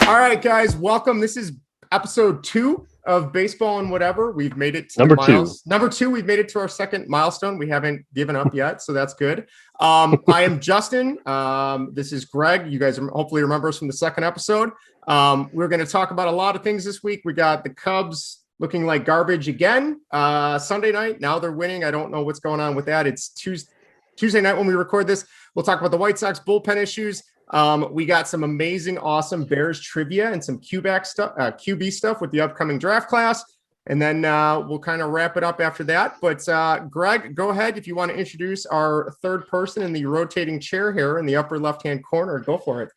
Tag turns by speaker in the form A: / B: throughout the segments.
A: All right, guys, welcome. This is episode 2 of Baseball and Whatever. We've made it to number two. We've made it to our second milestone. We haven't given up yet, so that's good. I am Justin. This is Greg. You guys hopefully remember us from the second episode. We're going to talk about a lot of things this week. We got the Cubs looking like garbage again. Sunday night, now they're winning. I don't know what's going on with that. It's Tuesday night when we record this. We'll talk about the White Sox bullpen issues. We got some amazing, awesome Bears trivia and some QB stuff with the upcoming draft class. And then we'll kind of wrap it up after that. But Greg, go ahead. If you want to introduce our third person in the rotating chair here in the upper left-hand corner, go for it.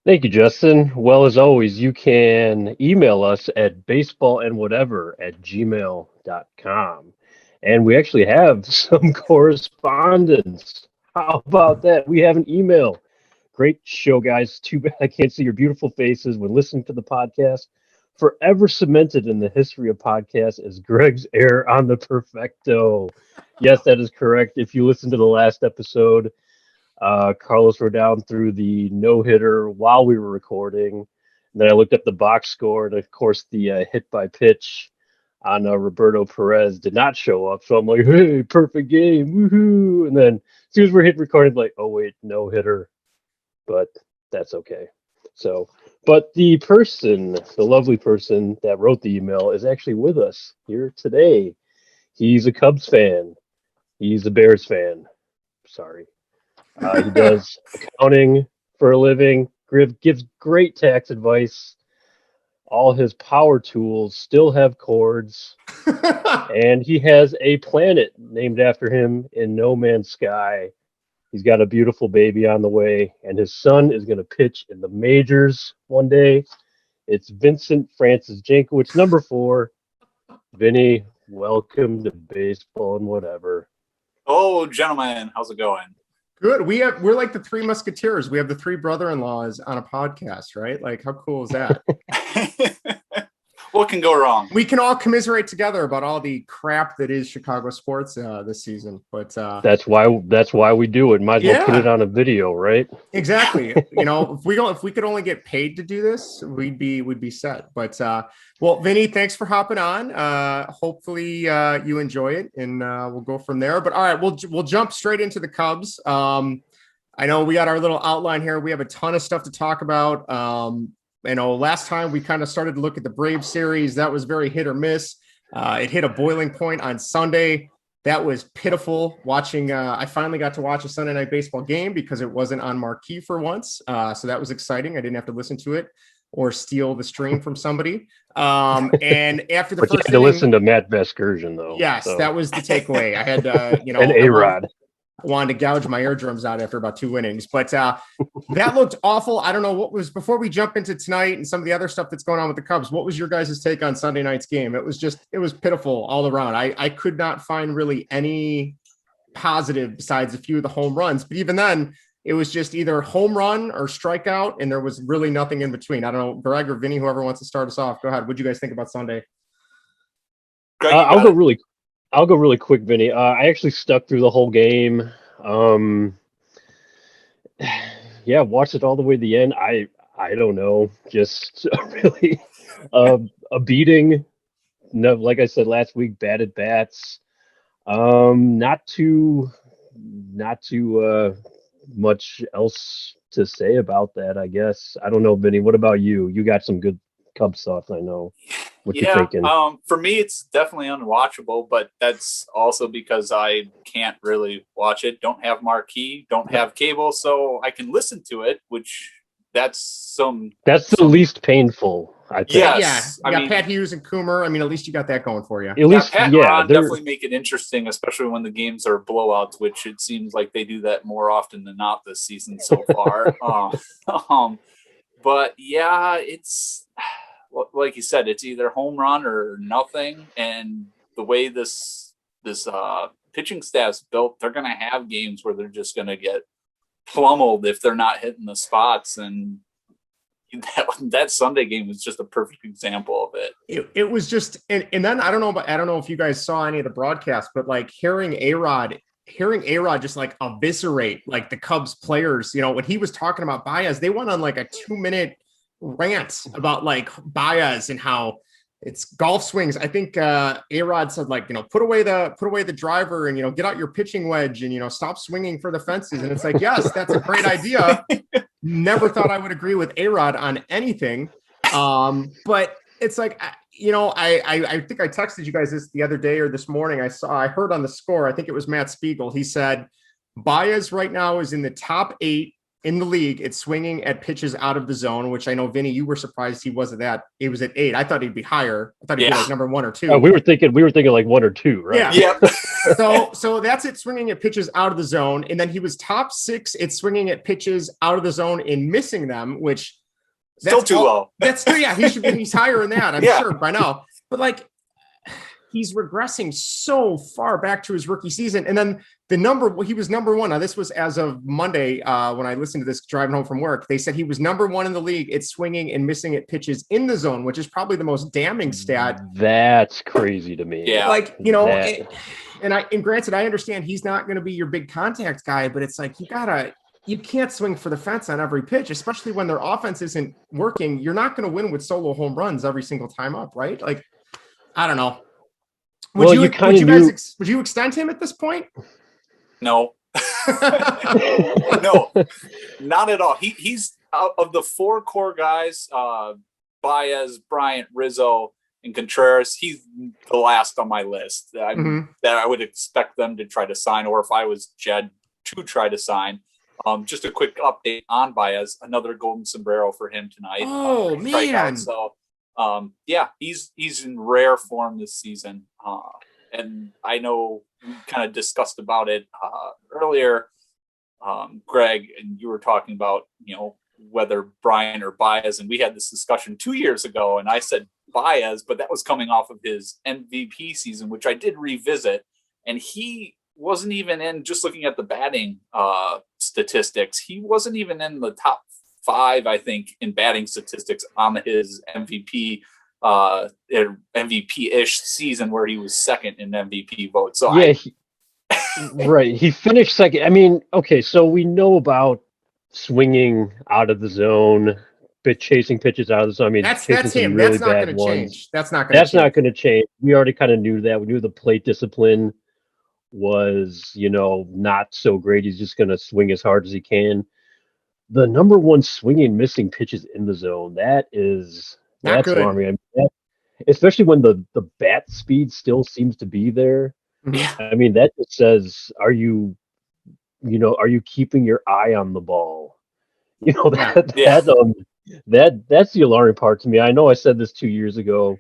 B: Thank you, Justin. Well, as always, you can email us at baseballandwhatever@gmail.com. And we actually have some correspondence. How about that? We have an email. Great show, guys. Too bad I can't see your beautiful faces when listening to the podcast. Forever cemented in the history of podcasts is Greg's error on the perfecto. Yes, that is correct. If you listen to the last episode, Carlos Rodon threw the no-hitter while we were recording. And then I looked up the box score, and of course the hit by pitch on Roberto Perez did not show up. So I'm like, hey, perfect game, woohoo! And then as soon as we're hit recording, like, oh wait, no-hitter. But that's okay. So, but the lovely person that wrote the email is actually with us here today. He's a Cubs fan. He's a Bears fan. Sorry. He does accounting for a living, gives great tax advice. All his power tools still have cords. And he has a planet named after him in No Man's Sky. He's got a beautiful baby on the way, and his son is going to pitch in the majors one day. It's Vincent Francis Jankowicz, number 4. Vinny, welcome to Baseball and Whatever.
C: Oh, gentlemen, how's it going?
A: Good. We're like the 3 Musketeers. We have the 3 brother-in-laws on a podcast, right? Like, how cool is that?
C: What can go wrong?
A: We can all commiserate together about all the crap that is Chicago sports this season. But
B: that's why we do it. Might as well put it on a video, right?
A: Exactly. If we could only get paid to do this, we'd be set. But well, Vinny, thanks for hopping on. Hopefully you enjoy it, and we'll go from there. But all right, we'll jump straight into the Cubs. I know we got our little outline here. We have a ton of stuff to talk about. Last time we kind of started to look at the Braves series. That was very hit or miss. It hit a boiling point on Sunday. That was pitiful watching. I finally got to watch a Sunday night baseball game because it wasn't on marquee for once. So that was exciting. I didn't have to listen to it or steal the stream from somebody. And after the
B: but
A: first
B: you had to listen to Matt Vasgersian, though.
A: Yes, so. That was the takeaway. I had,
B: and A-Rod.
A: Wanted to gouge my eardrums out after about 2 innings, but that looked awful. I don't know what was, before we jump into tonight and some of the other stuff that's going on with the Cubs, what was your guys' take on Sunday night's game? It was pitiful all around. I could not find really any positive besides a few of the home runs, but even then it was just either home run or strikeout, and there was really nothing in between. I don't know, Greg or Vinny, whoever wants to start us off, go ahead. What'd you guys think about Sunday?
C: Greg,
B: I'll go really quick, Vinny. I actually stuck through the whole game. Watched it all the way to the end. I don't know, just really a beating. No, like I said last week, bad at bats. Not too much else to say about that, I guess. I don't know, Vinny. What about you? You got some good Cubs thoughts, I know. What you thinking?
C: For me, it's definitely unwatchable, but that's also because I can't really watch it. Don't have marquee, don't have cable, so I can listen to it, which that's the
B: least painful, I think.
C: Yes.
A: Yeah, you got Pat Hughes and Coomer. I mean, at least you got that going for you.
C: Pat and Ron definitely make it interesting, especially when the games are blowouts, which it seems like they do that more often than not this season so far. But yeah, it's like you said, it's either home run or nothing. And the way this pitching staff's built, they're going to have games where they're just going to get pummeled if they're not hitting the spots. And that Sunday game was just a perfect example of it.
A: It was just, and then I don't know if you guys saw any of the broadcasts, but like hearing A-Rod just like eviscerate like the Cubs players, when he was talking about Baez, they went on like a 2-minute rant about like Baez and how it's golf swings. I think A-Rod said like, put away the driver and, get out your pitching wedge and, stop swinging for the fences. And it's like, yes, that's a great idea. Never thought I would agree with A-Rod on anything. But it's like, I think I texted you guys this the other day or this morning. I heard on the score, I think it was Matt Spiegel. He said Baez right now is in the top 8 in the league. It's swinging at pitches out of the zone, which I know, Vinny, you were surprised he wasn't that. He was at 8. I thought he'd be higher. I thought he'd be like number 1 or 2.
B: We were thinking like 1 or 2, right?
A: Yeah. So that's it, swinging at pitches out of the zone. And then he was top 6 at swinging at pitches out of the zone and missing them, which
C: still too low.
A: That's still, he's higher than that, I'm sure by now. But like, he's regressing so far back to his rookie season. And then he was number 1. Now, this was as of Monday when I listened to this driving home from work. They said he was number 1 in the league at swinging and missing at pitches in the zone, which is probably the most damning stat.
B: That's crazy to me.
A: Yeah. Like, and granted, I understand he's not going to be your big contact guy, but it's like, you can't swing for the fence on every pitch, especially when their offense isn't working. You're not going to win with solo home runs every single time up, right? Like, I don't know. Would you extend him at this point?
C: No. No, not at all. He's out of the 4 core guys, Baez, Bryant, Rizzo, and Contreras. He's the last on my list that I would expect them to try to sign, or if I was Jed, to try to sign. Just a quick update on Baez, another golden sombrero for him tonight.
A: Oh, man.
C: So, he's in rare form this season. And I know we kind of discussed about it earlier, Greg, and you were talking about, whether Brian or Baez, and we had this discussion 2 years ago, and I said Baez, but that was coming off of his MVP season, which I did revisit, and he wasn't even in, just looking at the batting statistics, he wasn't even in the top 5, I think, in batting statistics on his MVP-ish season, where he was second in MVP votes. So
B: right. He finished second. I mean, okay, so we know about swinging out of the zone, chasing pitches out of the zone. I mean,
A: that's him.
B: Really
A: that's not going to change. That's not going
B: to change. We already kind of knew that. We knew the plate discipline was, not so great. He's just going to swing as hard as he can. The number 1 swinging missing pitches in the zone, that's good. Alarming. I mean, especially when the bat speed still seems to be there.
C: Yeah.
B: I mean, that just says, are you keeping your eye on the ball? That's the alarming part to me. I know I said this 2 years ago,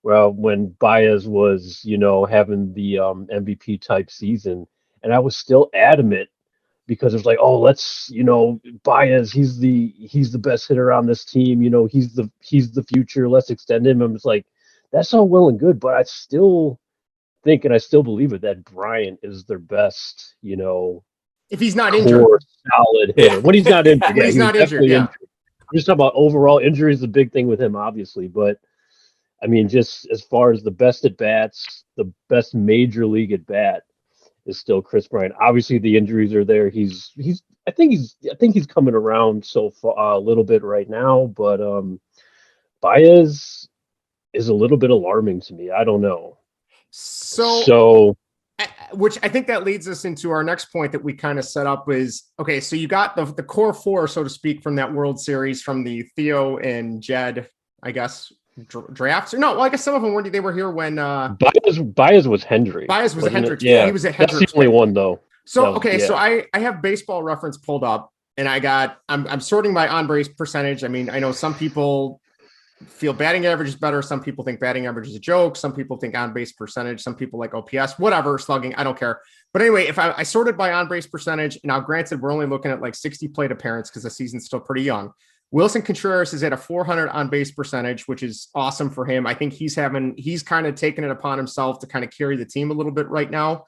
B: when Baez was, having the MVP type season, and I was still adamant because it was like, oh, let's, Baez, he's the best hitter on this team. He's the future. Let's extend him. I'm just like, that's all well and good, but I still think, and I still believe it, that Bryant is their best,
A: if he's not injured,
B: solid hitter. When he's not injured,
A: he's not injured. Yeah.
B: I'm just talking about overall injury is the big thing with him, obviously, but I mean, just as far as the best at bats, the best major league at bat is still Chris Bryant. Obviously, the injuries are there. I think he's coming around so far a little bit right now, but Baez is a little bit alarming to me. I don't know. So,
A: which I think that leads us into our next point that we kind of set up is, okay, so you got the core 4, so to speak, from that World Series, from the Theo and Jed, I guess, drafts. Or no, well, I guess some of them were here when
B: Baez was Hendricks.
A: Baez was Hendricks.
B: Yeah,
A: he was a Hendricks.
B: That's the only one though.
A: So so I have Baseball Reference pulled up, and I'm sorting my on base percentage. I mean, I know some people feel batting average is better. Some people think batting average is a joke. Some people think on base percentage. Some people like OPS, whatever, slugging. I don't care. But anyway, if I sorted by on base percentage, now granted, we're only looking at like 60 plate appearance because the season's still pretty young. Wilson Contreras is at a 400 on base percentage, which is awesome for him. I think he's kind of taken it upon himself to kind of carry the team a little bit right now.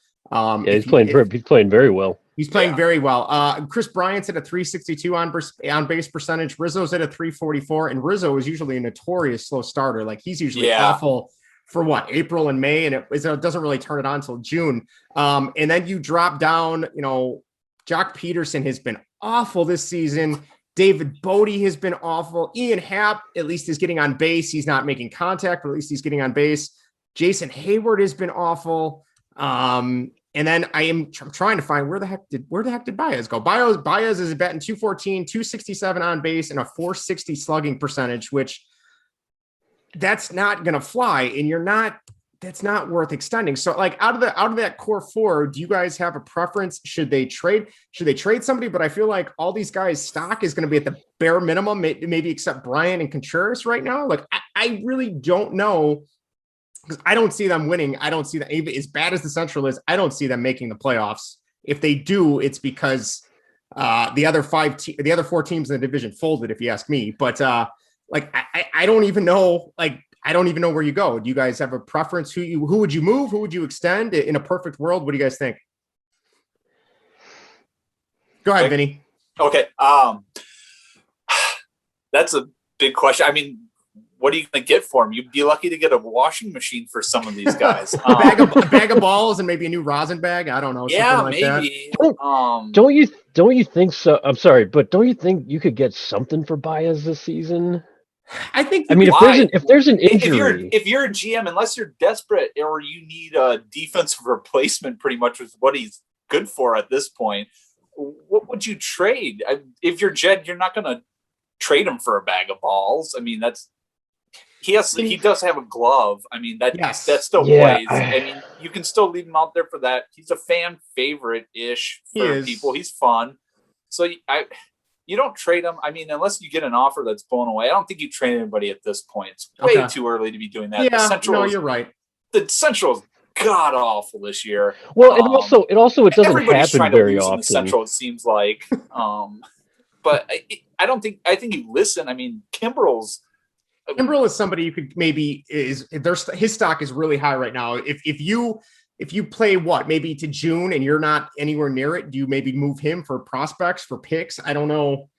B: He's playing very well.
A: He's playing very well. Chris Bryant's at a 362 on base percentage. Rizzo's at a 344, and Rizzo is usually a notorious slow starter. Like he's usually awful for April and May, and it doesn't really turn it on until June. And then you drop down, Jock Peterson has been awful this season. David Bodie has been awful. Ian Happ, at least, is getting on base. He's not making contact, but at least he's getting on base. Jason Hayward has been awful. And then I'm trying to find where the heck did Baez go? Baez is batting 214, 267 on base, and a 460 slugging percentage, which that's not going to fly. And that's not worth extending. So like out of that core four, do you guys have a preference? Should they trade somebody? But I feel like all these guys' stock is going to be at the bare minimum, maybe except Bryant and Contreras right now. Like I really don't know, because I don't see them winning. I don't see that, even as bad as the Central is, I don't see them making the playoffs. If they do, it's because the other four teams in the division folded, if you ask me. But I don't even know. I don't even know where you go. Do you guys have a preference? Who would you move? Who would you extend? In a perfect world, what do you guys think? Go ahead, Vinny.
C: Okay. That's a big question. I mean, what are you going to get for him? You'd be lucky to get a washing machine for some of these guys.
A: a bag of balls and maybe a new rosin bag. I don't know.
C: Yeah,
A: like
C: maybe.
B: Don't you think so? I'm sorry, but don't you think you could get something for Baez this season?
A: I think.
B: I mean, if there's an injury,
C: if you're a GM, unless you're desperate or you need a defensive replacement, pretty much with what he's good for at this point, what would you trade? If you're Jed, you're not going to trade him for a bag of balls. I mean, he does have a glove. I mean, that still plays. I mean, you can still leave him out there for that. He's a fan favorite ish for people. He's fun. So you don't trade him. I mean, unless you get an offer that's blown away. I don't think you trade anybody at this point. It's way too early to be doing that.
A: Yeah, you're right.
C: The Central is god awful this year.
B: Well, it doesn't happen very often.
C: In the Central, it seems like. But I think you listen. I mean, Kimbrel
A: is somebody you could his stock is really high right now. If you play maybe to June and you're not anywhere near it, do you maybe move him for prospects, for picks? I don't know.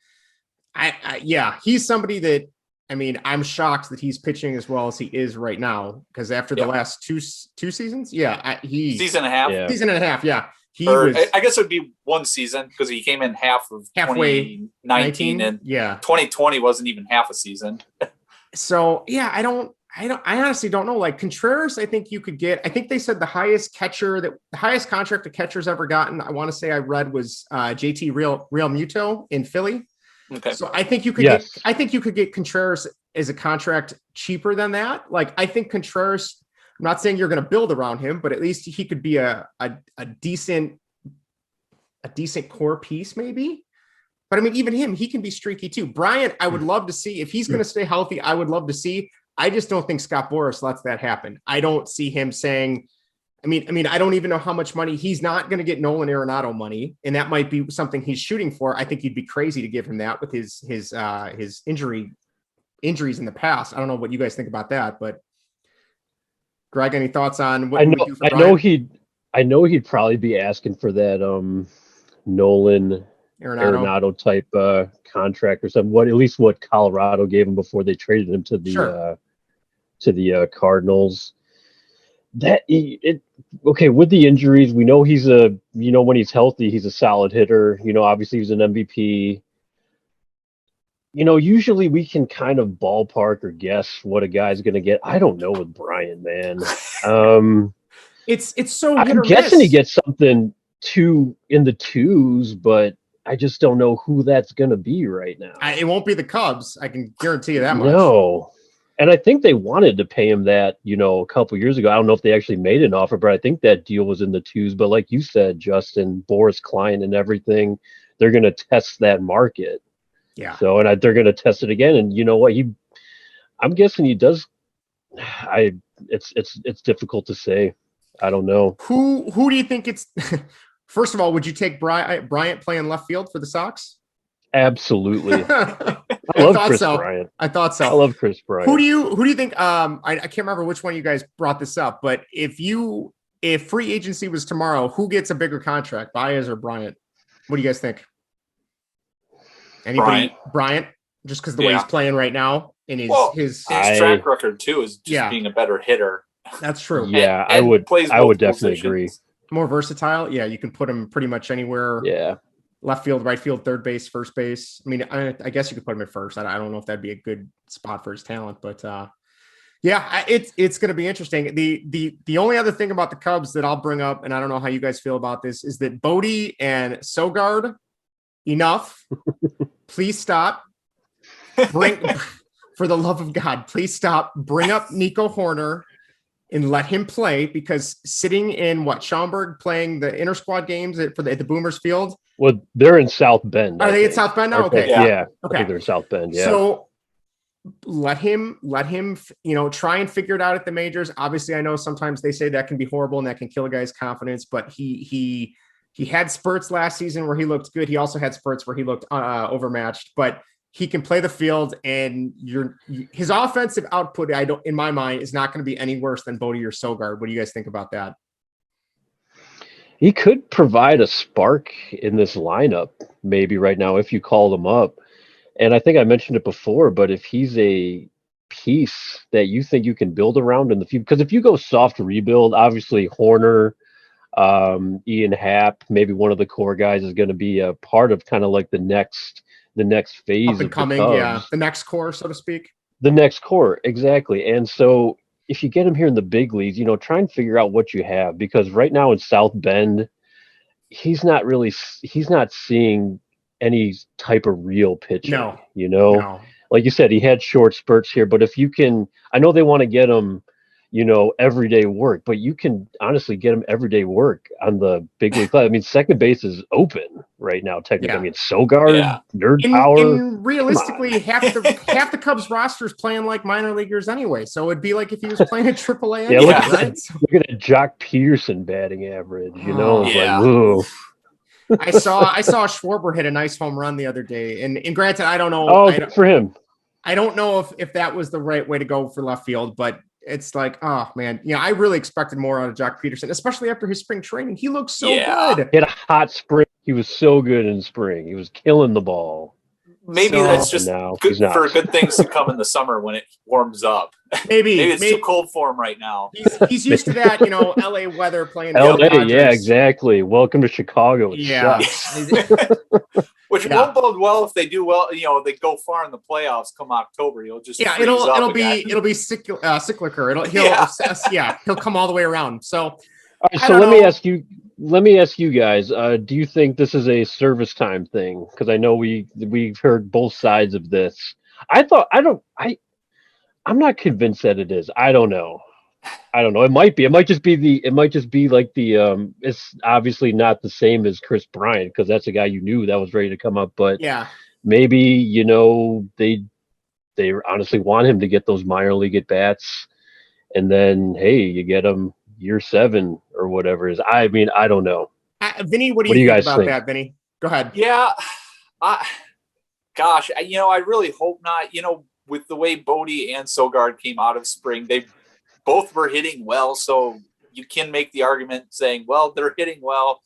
A: He's somebody that, I mean, I'm shocked that he's pitching as well as he is right now, because after the last two seasons,
C: season and a half.
A: Yeah.
C: I guess it would be one season, because he came in halfway 2019 and 2020 wasn't even half a season.
A: So I honestly don't know. Like Contreras, I think you could get. I think they said the highest contract a catcher's ever gotten, I want to say I read, was JT Real Muto in Philly.
C: Okay.
A: So I think you could get Contreras as a contract cheaper than that. Like I think Contreras, I'm not saying you're going to build around him, but at least he could be a decent core piece maybe. But I mean, even him, he can be streaky too. Bryant, I would love to see if he's going to stay healthy. I would love to see. I just don't think Scott Boras lets that happen. I don't see him saying, I mean, I don't even know how much money he's not going to get. Nolan Arenado money, and that might be something he's shooting for. I think you'd be crazy to give him that with his injuries in the past. I don't know what you guys think about that, but Greg, any thoughts on what you would do for Bryant?
B: I know he'd probably be asking for that Nolan Arenado type contract or something. At least what Colorado gave him before they traded him to the Cardinals. With the injuries, we know he's when he's healthy, he's a solid hitter. Obviously he's an MVP. Usually we can kind of ballpark or guess what a guy's going to get. I don't know with Bryant, man.
A: It's so.
B: I'm guessing he gets something in the twos, but I just don't know who that's going to be right now.
A: It won't be the Cubs. I can guarantee you that much.
B: No. And I think they wanted to pay him that, a couple years ago. I don't know if they actually made an offer, but I think that deal was in the twos. But like you said, Justin, Boris Klein and everything, they're going to test that market.
A: Yeah.
B: So, and they're going to test it again. And you know what? I'm guessing he does. It's difficult to say. I don't know.
A: Who do you think it's? First of all, would you take Bryant playing left field for the Sox?
B: Absolutely. I love Chris Bryant.
A: I thought so.
B: I love Chris Bryant.
A: Who do you think? I can't remember which one of you guys brought this up, but if free agency was tomorrow, who gets a bigger contract, Baez or Bryant? What do you guys think? Anybody? Bryant, just because the way he's playing right now and his
C: track record too is just being a better hitter.
A: That's true.
B: Yeah,
C: and
B: I would definitely
C: positions.
B: agree.
A: More versatile. Yeah, you can put him pretty much anywhere.
B: Yeah.
A: left field, right field, third base, first base. I mean, I guess you could put him at first. I don't know if that'd be a good spot for his talent, but yeah, it's going to be interesting. The only other thing about the Cubs that I'll bring up, and I don't know how you guys feel about this, is that Bodie and Sogard, enough. Please stop. For the love of God, please stop. Bring up Nico Horner and let him play, because sitting in Schaumburg playing the inter squad games at the Boomers Field.
B: Well, they're in South Bend.
A: Are they in South Bend now? Okay.
B: Yeah.
A: Okay.
B: I think they're in South Bend. Yeah.
A: So let him, try and figure it out at the majors. Obviously, I know sometimes they say that can be horrible and that can kill a guy's confidence, but he had spurts last season where he looked good. He also had spurts where he looked overmatched, but he can play the field, and his offensive output, in my mind, is not going to be any worse than Bodie or Sogard. What do you guys think about that?
B: He could provide a spark in this lineup, maybe right now, if you called him up. And I think I mentioned it before, but if he's a piece that you think you can build around in the future, because if you go soft rebuild, obviously Horner, Ian Happ, maybe one of the core guys is going to be a part of kind of like the next phase
A: up and coming, the next core, so to speak. The
B: next core, exactly. And so if you get him here in the big leagues, try and figure out what you have, because right now in South Bend, he's not seeing any type of real pitching. No. Like you said, he had short spurts here, but if you can, I know they want to get him, everyday work, but you can honestly get him everyday work on the big league club. I mean, second base is open right now, technically. Yeah. I mean, Sogard, nerd power.
A: And realistically, half the Cubs roster is playing like minor leaguers anyway. So it'd be like if he was playing at AAA.
B: Yeah, look at Jock Peterson batting average. Like, whoa.
A: I saw Schwarber hit a nice home run the other day, and granted, I don't know.
B: Good for him.
A: I don't know if that was the right way to go for left field, but it's like, oh man, I really expected more out of Jock Peterson, especially after his spring training. He looked so good.
B: He had a hot spring. He was so good in spring. He was killing the ball.
C: Maybe that's just good for good things to come in the summer when it warms up.
A: Maybe
C: it's too cold for him right now.
A: He's used to that, LA weather playing.
B: LA, yeah, exactly. Welcome to Chicago.
C: Which won't bode well if they do well. They go far in the playoffs come October. He'll just
A: it'll be cyclical. He'll come all the way around. So, let me ask you guys. Do you think this is a service time thing? Because I know we've heard both sides of this. I'm not convinced that it is. I don't know. It might be. It might just be like the. It's obviously not the same as Chris Bryant, because that's a guy you knew that was ready to come up. But maybe they honestly want him to get those minor league at bats, and then hey, you get him year 7 or whatever it is. I mean, I don't know. Vinny, what do you think about that, Vinny? Go ahead.
C: Yeah. Gosh, I really hope not. With the way Bodie and Sogard came out of spring, they both were hitting well. So you can make the argument saying, well, they're hitting well.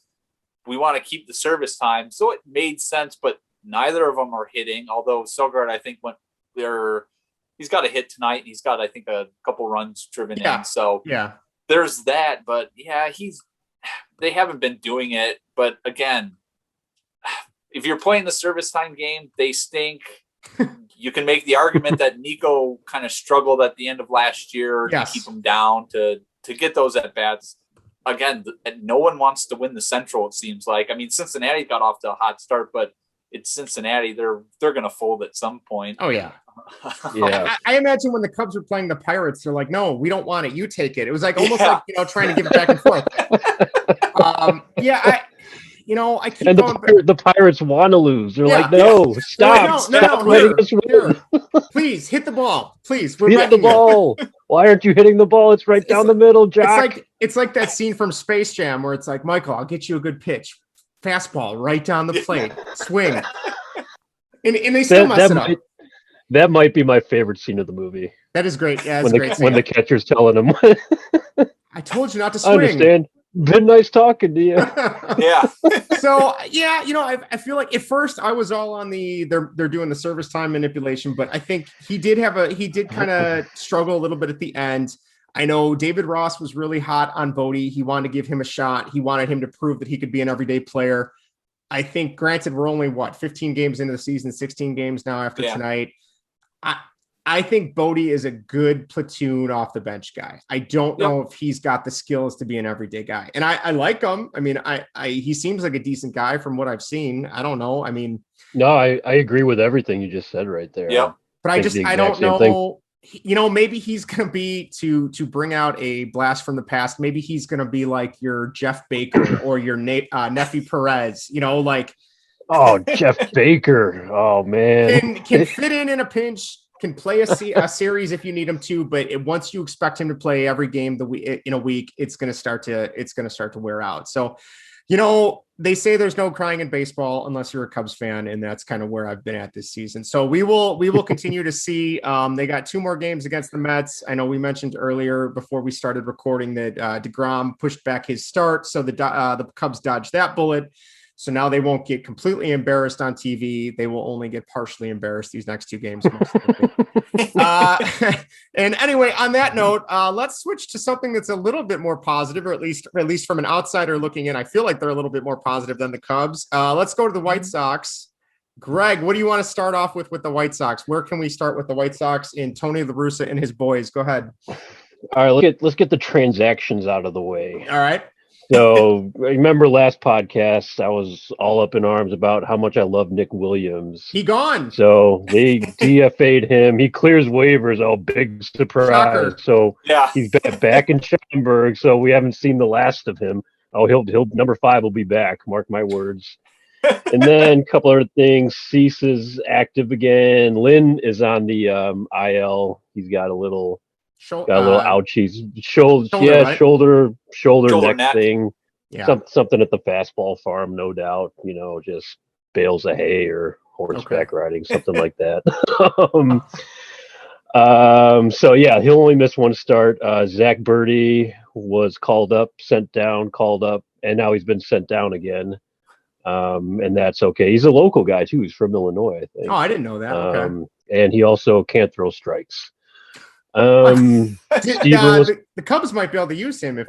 C: We want to keep the service time. So it made sense, but neither of them are hitting. Although Sogard, I think, he's got a hit tonight. And he's got, I think, a couple runs driven in. So there's that. But they haven't been doing it. But again, if you're playing the service time game, they stink. You can make the argument that Nico kind of struggled at the end of last year to keep him down, to get those at bats. Again, no one wants to win the Central, it seems like. I mean, Cincinnati got off to a hot start, but it's Cincinnati. They're going to fold at some point.
A: Oh, yeah. I imagine when the Cubs were playing the Pirates, they're like, no, we don't want it. You take it. It was like almost like, trying to give it back and forth. I keep
B: the Pirates want to lose. They're like, no, stop.
A: Stop letting us win. Please hit the ball. Please,
B: hit the ball. Why aren't you hitting the ball? It's right down the middle, Jack.
A: It's like that scene from Space Jam where it's like, Michael, I'll get you a good pitch, fastball right down the plate, swing, and they still mess it up.
B: That might be my favorite scene of the movie.
A: That is great. Yeah,
B: when the catcher's telling him,
A: I told you not to swing.
B: I understand. Been nice talking to you.
A: So I feel like at first I was all on they're doing the service time manipulation, but I think he did kind of struggle a little bit at the end. I know David Ross was really hot on Bodie. He wanted to give him a shot. He wanted him to prove that he could be an everyday player. I think, granted, we're only 15 games into the season, 16 games now after tonight. I think Bodie is a good platoon off the bench guy. I don't know if he's got the skills to be an everyday guy. And I like him. I mean, he seems like a decent guy from what I've seen. I don't know. I mean,
B: no, I agree with everything you just said right there.
C: Yeah.
A: But I don't know. You know, maybe he's going to be to bring out a blast from the past. Maybe he's going to be like your Jeff Baker or your Nefi Perez, you know, like,
B: oh, Jeff Baker. Oh man.
A: Can fit in a pinch, can play a series if you need him to, but once you expect him to play every game in a week, it's going to start to wear out. So, you know, they say there's no crying in baseball unless you're a Cubs fan, and that's kind of where I've been at this season. So we will continue to see. They got 2 more games against the Mets. I know we mentioned earlier before we started recording that DeGrom pushed back his start, so the Cubs dodged that bullet. So now they won't get completely embarrassed on TV. They will only get partially embarrassed these next 2 games. Most and anyway, on that note, let's switch to something that's a little bit more positive, or at least from an outsider looking in, I feel like they're a little bit more positive than the Cubs. Let's go to the White Sox. Greg, what do you want to start off with the White Sox? Where can we start with the White Sox in Tony La Russa and his boys? Go ahead.
B: All right, let's get the transactions out of the way.
A: All right.
B: So remember last podcast, I was all up in arms about how much I love Nick Williams.
A: He gone.
B: So they DFA'd him. He clears waivers. Oh, big surprise.
A: Shocker.
B: So he's back in Schaumburg. So we haven't seen the last of him. Oh, he'll number 5 will be back. Mark my words. And then a couple other things. Cease is active again. Lynn is on the IL. He's got a little ouchies, shoulder neck thing. Yeah. Something at the fastball farm, no doubt. You know, just bales of hay or horseback riding, something like that. So yeah, he'll only miss 1 start. Zach Birdie was called up, sent down, called up, and now he's been sent down again. And that's okay. He's a local guy too. He's from Illinois, I think.
A: Oh, I didn't know that. Okay.
B: And he also can't throw strikes.
A: The Cubs might be able to use him if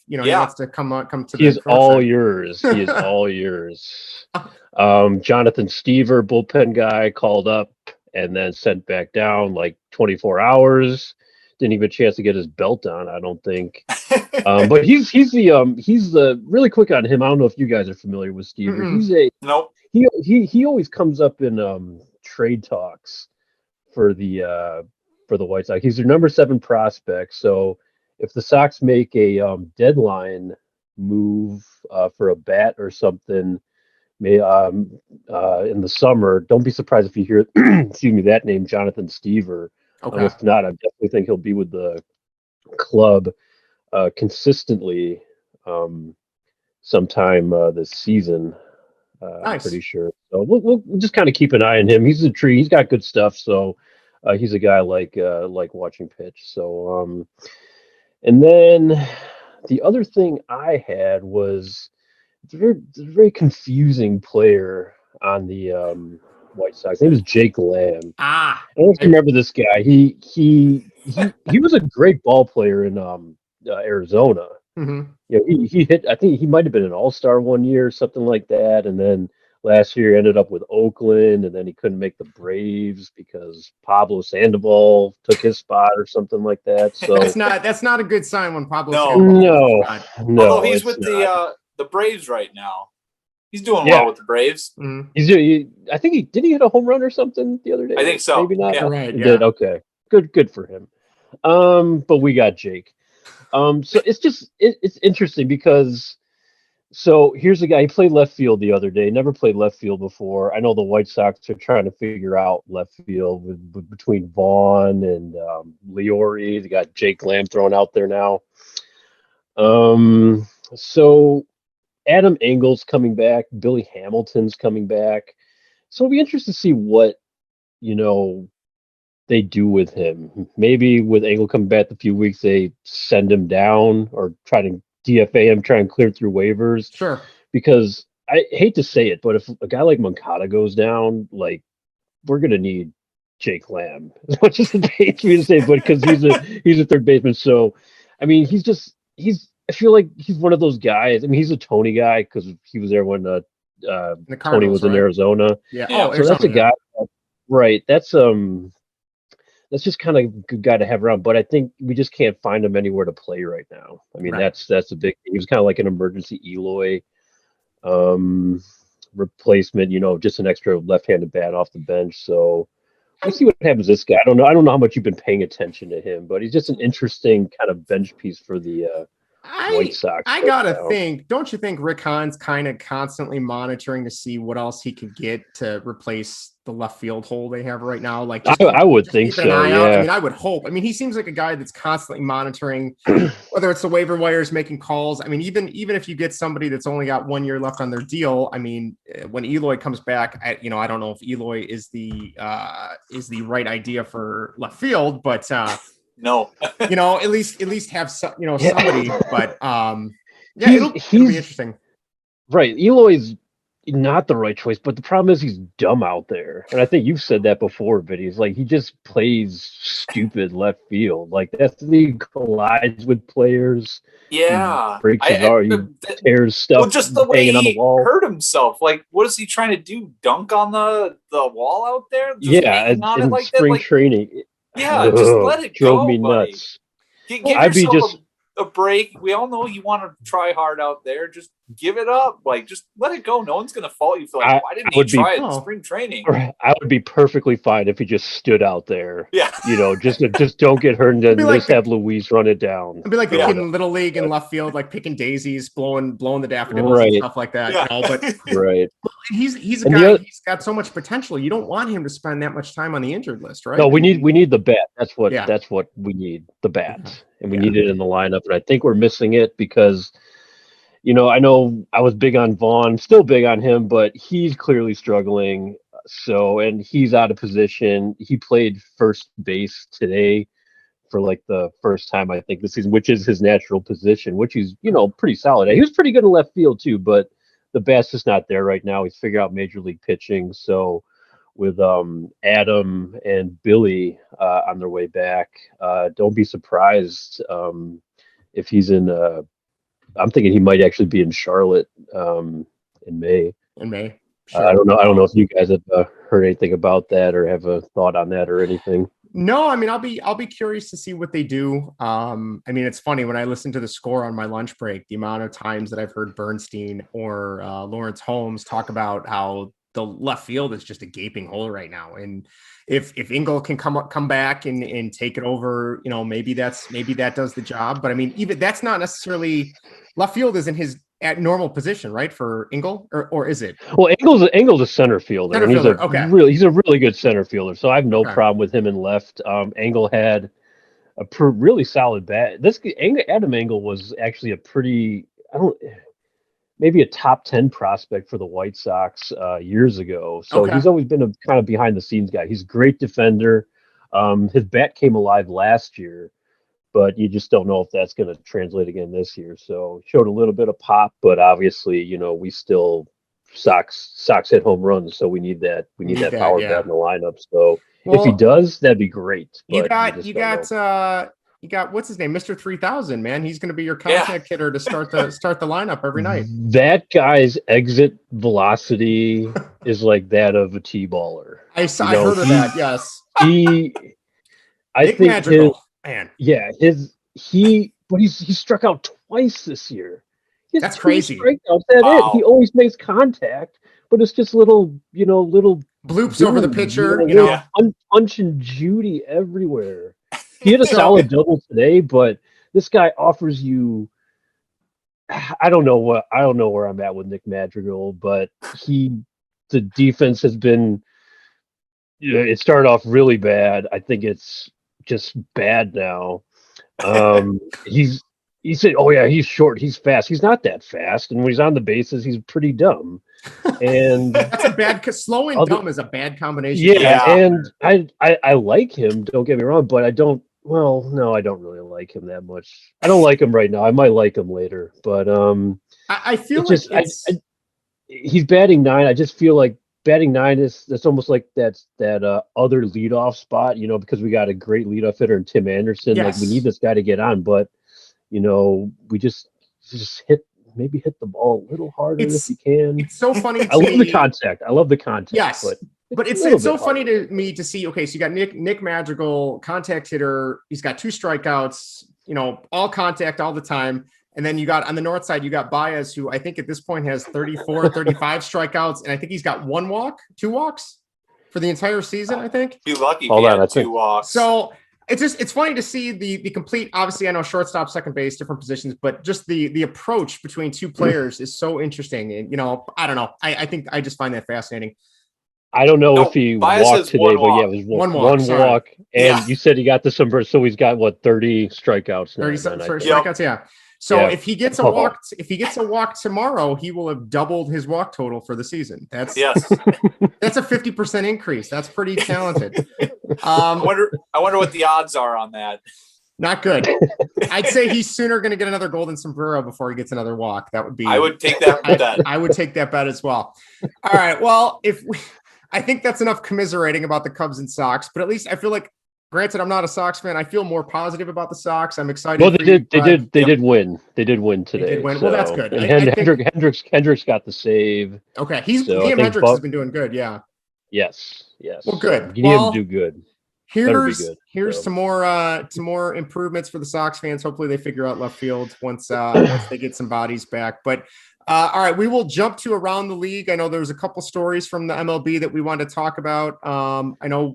A: he wants to come to.
B: He is all yours. He is all yours. Jonathan Stever, bullpen guy, called up and then sent back down like 24 hours. Didn't even have a chance to get his belt on, I don't think. But he's the really quick on him. I don't know if you guys are familiar with Stever.
C: Mm-hmm.
B: He always comes up in trade talks for the White Sox. He's their number 7 prospect. So if the Sox make a deadline move for a bat or something, in the summer, don't be surprised if you hear that name, Jonathan Stever.
A: Okay.
B: If not, I definitely think he'll be with the club consistently sometime this season. Nice. I'm pretty sure. So we'll just kind of keep an eye on him. He's a tree. He's got good stuff. So he's a guy like watching pitch. So and then the other thing I had was it's a very confusing player on the White Sox. His name is Jake Lamb. I don't remember this guy. He was a great ball player in Arizona.
A: Mm-hmm.
B: You know, he hit. I think he might have been an all-star one year, something like that. And then last year ended up with Oakland, and then he couldn't make the Braves because Pablo Sandoval took his spot or something like that. So
A: that's not a good sign when Pablo.
B: No.
C: Although he's with the Braves right now. He's doing well with the Braves.
B: Mm-hmm. I think he hit a home run or something the other day.
C: I think so.
B: Maybe not.
A: Yeah. Right.
B: He did. Okay. Good for him. But we got Jake. So it's interesting because here's a guy. He played left field the other day. Never played left field before. I know the White Sox are trying to figure out left field between Vaughn and Leori. They got Jake Lamb thrown out there now. So Adam Engel's coming back. Billy Hamilton's coming back. So it'll be interesting to see what, they do with him. Maybe with Engel coming back in a few weeks, they send him down or try to DFA him, try and clear through waivers.
A: Sure. Because
B: I hate to say it, but if a guy like Moncada goes down, like, we're going to need Jake Lamb as much as it pains me to say, but because he's a third baseman. So, I mean, I feel like he's one of those guys. I mean, he's a Tony guy because he was there when Tony was in Arizona.
A: Yeah.
C: Yeah.
A: Oh,
B: So
A: Arizona,
B: that's a guy, right? That's just kind of a good guy to have around. But I think we just can't find him anywhere to play right now. I mean, that's a big thing. He was kind of like an emergency Eloy replacement, just an extra left-handed bat off the bench. So we'll see what happens to this guy. I don't know how much you've been paying attention to him, but he's just an interesting kind of bench piece for the White Sox.
A: I gotta think, don't you think Rick Hahn's kind of constantly monitoring to see what else he could get to replace the left field hole they have right now? Like,
B: I would think so. Yeah.
A: I mean, I would hope. I mean, he seems like a guy that's constantly monitoring, whether it's the waiver wires, making calls. I mean, even if you get somebody that's only got 1 year left on their deal, I mean, when Eloy comes back, I don't know if Eloy is the right idea for left field, but
C: no,
A: at least have somebody, but it'll be interesting.
B: Right. Eloy's not the right choice, but the problem is he's dumb out there. And I think you've said that before, Vinny. Like, he just plays stupid left field. Like, he collides with players.
C: Yeah.
B: He breaks his arm, he tears stuff.
C: Well, just the way
B: hanging on the
C: he
B: wall.
C: hurt himself. Like, what is he trying to do? Dunk on the wall out there?
B: Just in like spring training.
C: Yeah, just let it go.
B: Drove me nuts.
C: Give yourself a break. We all know you want to try hard out there. Just give it up. Like, just let it go. No one's going to fault you for why didn't he try it in spring training?
B: I would be perfectly fine if he just stood out there.
C: Yeah.
B: Just don't get hurt and then just have Luis run it down.
A: It'd be like the kid in Little League in left field, like picking daisies, blowing the daffodils and stuff like that.
C: Yeah.
A: But
B: right.
A: He's a guy. He's got so much potential. You don't want him to spend that much time on the injured list, right?
B: No, we need the bat. That's what we need, the bat, and we need it in the lineup. And I think we're missing it because, I know I was big on Vaughn, still big on him, but he's clearly struggling. So, and he's out of position. He played first base today for like the first time I think this season, which is his natural position, which he's pretty solid. He was pretty good in left field too, but the bat's just not there right now. He's figured out major league pitching. So with Adam and Billy on their way back, don't be surprised if he's in. I'm thinking he might actually be in Charlotte in May. Sure. I don't know if you guys have heard anything about that or have a thought on that or anything.
A: No, I mean, I'll be curious to see what they do. I mean, it's funny when I listen to the score on my lunch break, the amount of times that I've heard Bernstein or Lawrence Holmes talk about how the left field is just a gaping hole right now. And if Engel can come back and take it over, maybe that does the job. But I mean, even that's not necessarily left field isn't his at normal position, right? For Engel, or is it?
B: Well, Engel's a center fielder. And he's a really good center fielder. So I have no problem with him in left. Engel had a really solid bat. Adam Engel was actually a pretty, maybe a top 10 prospect for the White Sox years ago. So he's always been a kind of behind the scenes guy. He's a great defender. His bat came alive last year, but you just don't know if that's going to translate again this year. So showed a little bit of pop, but obviously, we still Sox hit home runs, so we need that power bat in the lineup. So if he does, that'd be great.
A: You got what's his name, Mr. 3000, man. He's going to be your contact hitter to start the lineup every night.
B: That guy's exit velocity is like that of a T-baller.
A: I heard of that. Yes.
B: I think
A: Madrigal, man.
B: Yeah, he struck out twice this year.
A: That's crazy.
B: Strikeouts, it. He always makes contact, but it's just little
A: bloops over the pitcher.
B: Punch and Judy everywhere. He had a solid double today, but this guy offers you. I don't know where I'm at with Nick Madrigal, but the defense has been. It started off really bad. I think it's just bad now. He said, "Oh yeah, he's short, he's fast. He's not that fast, and when he's on the bases, he's pretty dumb." And
A: that's a bad. Slow and dumb is a bad combination.
B: Yeah, and I like him. Don't get me wrong, but I don't. Well, no, I don't really like him that much. I don't like him right now. I might like him later, but
A: I feel like
B: he's batting 9. I just feel like batting 9 that's almost like that other leadoff spot, because we got a great leadoff hitter in Tim Anderson.
A: Yes.
B: Like we need this guy to get on, but we just hit maybe hit the ball a little harder if you can.
A: It's so funny.
B: I love the contact.
A: Yes, but it's so funny to me to see. Okay, so you got Nick Madrigal, contact hitter. He's got 2 strikeouts. All contact all the time. And then you got on the north side, you got Baez, who I think at this point has 34, 35 strikeouts, and I think he's got 2 walks for the entire season. I think.
C: Be lucky if he had 2 walks.
A: So. It's funny to see the complete, obviously I know shortstop, second base, different positions, but just the approach between 2 players is so interesting. And, I don't know. I think I just find that fascinating.
B: I don't know if he walked today, but yeah, it was one walk. And you said he got the sombrero, so he's got 30 strikeouts now.
A: 30 strikeouts, yeah. So if he gets a walk tomorrow, he will have doubled his walk total for the season. That's a 50% increase. That's pretty talented.
C: I wonder what the odds are on that.
A: Not good. I'd say he's sooner going to get another golden sombrero before he gets another walk. That would be.
C: I would take that bet.
A: I would take that bet as well. All right. Well, I think that's enough commiserating about the Cubs and Sox, but at least I feel like. Granted, I'm not a Sox fan. I feel more positive about the Sox. I'm excited.
B: Well, they did win. They did win today.
A: They did win. Well, that's good.
B: And Hendricks got the save.
A: Okay, Liam Hendricks has been doing good. Yeah.
B: Yes.
A: Well, good.
B: You need him to do good.
A: Here's to more improvements for the Sox fans. Hopefully, they figure out left field once they get some bodies back. But all right, we will jump to around the league. I know there's a couple stories from the MLB that we wanted to talk about. I know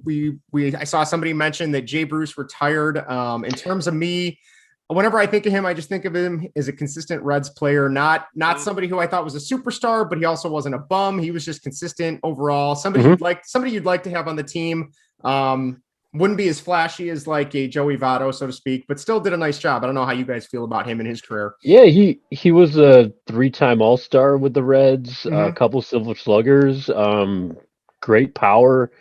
A: I saw somebody mention that Jay Bruce retired. In terms of me, whenever I think of him, I just think of him as a consistent Reds player, not somebody who I thought was a superstar, but he also wasn't a bum. He was just consistent overall. Somebody you'd like to have on the team. Wouldn't be as flashy as like a Joey Votto, so to speak, but still did a nice job. I don't know how you guys feel about him in his career.
B: Yeah, he was a 3-time All-Star with the Reds, a couple Silver Sluggers, great power.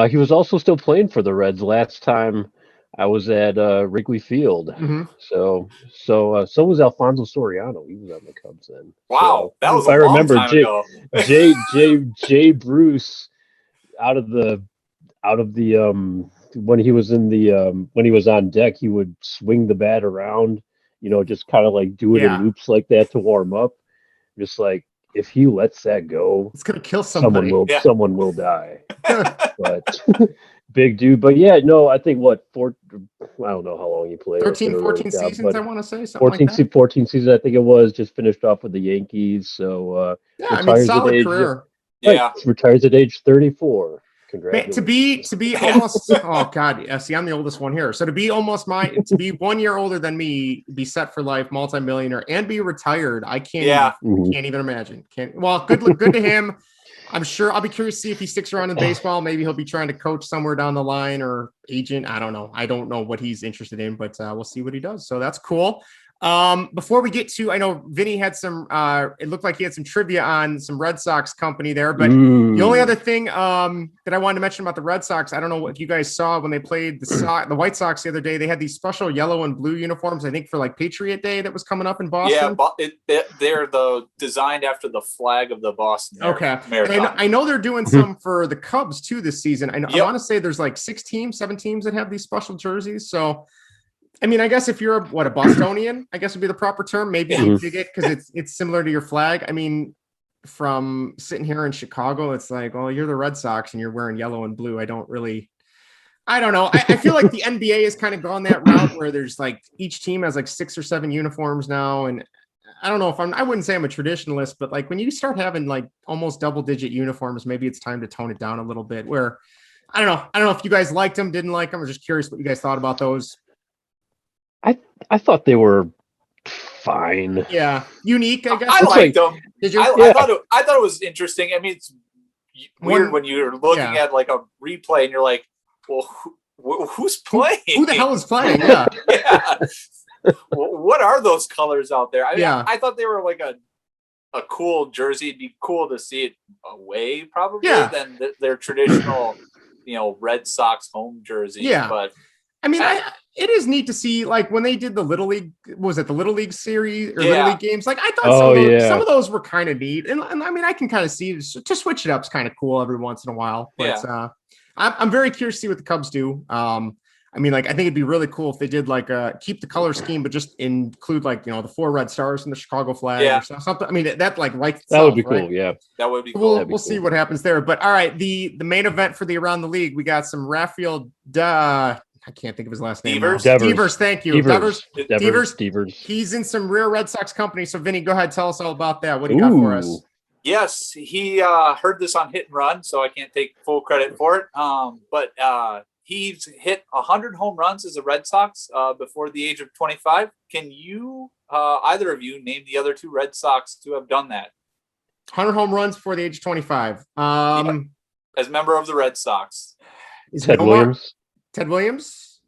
B: He was also still playing for the Reds last time I was at Wrigley Field. So was Alfonso Soriano. He was on the Cubs then.
C: Wow,
B: so,
C: that was a long time ago.
B: Jay Bruce out of the when he was on deck, he would swing the bat around, just kind of like do it in loops like that to warm up. Just like if he lets that go,
A: it's gonna kill somebody.
B: Someone will die. But big dude. But yeah, no, I think I don't know how long he played.
A: 13, 14 seasons, I want to say something
B: 14 seasons, I think it was. Just finished off with the Yankees. So
A: solid career.
B: Retires at age 34. Congratulations.
A: To be almost oh god, yeah, see, I'm the oldest one here. So to be 1 year older than me, be set for life, multimillionaire, and be retired, I can't even imagine. Good to him. I'm sure I'll be curious to see if he sticks around in baseball. Maybe he'll be trying to coach somewhere down the line or agent. I don't know. I don't know what he's interested in, but we'll see what he does. So that's cool. Before we get to, I know Vinny had some, it looked like he had some trivia on some Red Sox company there, but the only other thing, that I wanted to mention about the Red Sox, I don't know if you guys saw when they played the White Sox the other day, they had these special yellow and blue uniforms, I think for like Patriot Day that was coming up in Boston.
C: Yeah, they're designed after the flag of the Boston.
A: Okay. I know they're doing some for the Cubs too this season. I want to say there's like 7 teams that have these special jerseys. So, I mean, I guess if you're a Bostonian, I guess would be the proper term. Maybe you dig it because it's similar to your flag. I mean, from sitting here in Chicago, it's like, well, you're the Red Sox and you're wearing yellow and blue. I don't know. I feel like the NBA has kind of gone that route where there's like each team has like 6 or 7 uniforms now. And I don't know if I wouldn't say I'm a traditionalist, but like when you start having like almost double-digit uniforms, maybe it's time to tone it down a little bit. Where I don't know if you guys liked them, didn't like them. I was just curious what you guys thought about those.
B: I thought they were fine.
A: Yeah, unique. I guess
C: I liked them.
A: Did you?
C: I thought it was interesting. I mean, it's weird when you're looking at like a replay and you're like, well, who's playing?
A: Who the hell is playing? Yeah.
C: What are those colors out there? I mean, I thought they were like a cool jersey. It'd be cool to see it away probably than their traditional, Red Sox home jersey.
A: Yeah,
C: but.
A: I mean, it is neat to see, like, when they did the Little League, was it the Little League series or Little League games? Like, I thought some of those were kind of neat. And I mean, I can kind of see to switch it up is kind of cool every once in a while. But I'm very curious to see what the Cubs do. I mean, like, I think it'd be really cool if they did like keep the color scheme, but just include like, you know, the 4 red stars in the Chicago flag or something. I mean, that like writes itself,
B: that would be
A: right?
B: cool. Yeah,
C: that would be cool.
A: We'll see what happens there. But all right, the main event for the Around the League, we got some Raphael. I can't think of his last name.
C: Devers.
A: Thank you.
B: Devers.
A: He's in some rare Red Sox company. So Vinny, go ahead, tell us all about that. What do you got for us?
C: Yes, he heard this on Hit and Run, so I can't take full credit for it. But he's hit 100 home runs as a Red Sox before the age of 25. Can you, either of you, name the other 2 Red Sox to have done that?
A: 100 home runs before the age of 25.
C: As member of the Red Sox.
B: Ted Williams.
A: Ted Williams?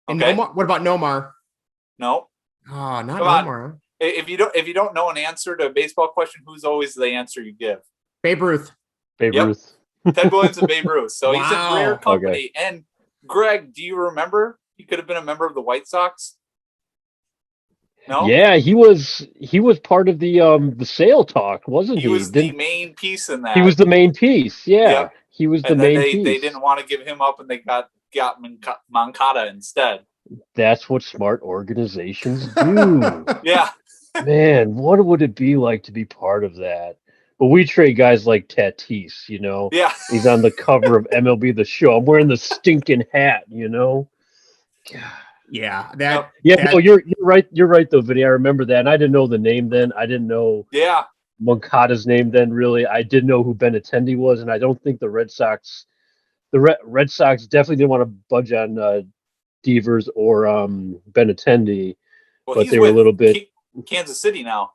A: And
C: Okay.
A: Nomar? What about Nomar?
C: No.
A: Oh, not
C: Come on.
A: Nomar.
C: If you don't know an answer to a baseball question, who's always the answer you give?
A: Babe Ruth.
B: Ruth.
C: Ted Williams and Babe Ruth. So
A: Wow.
C: he's in rare company. Okay. And Greg, do you remember he could have been a member of the White Sox? No.
B: Yeah, he was part of the sale talk, wasn't he?
C: He was the main piece in that.
B: He was the main piece. Yeah, yep. He was the main piece.
C: They didn't want to give him up, and they got Moncada instead.
B: That's what smart organizations do.
C: Yeah.
B: Man, what would it be like to be part of that? But we trade guys like Tatis, you know?
C: Yeah.
B: He's on the cover of MLB The Show. I'm wearing the stinking hat, you know?
A: Yeah.
B: No, you're right. You're right, though, Vinny. I remember that. And I didn't know the name then. I didn't know Moncada's name then, really. I did know who Benintendi was, and I don't think the Red Sox definitely didn't want to budge on Devers or Benintendi, but they were a little bit
C: Kansas City now.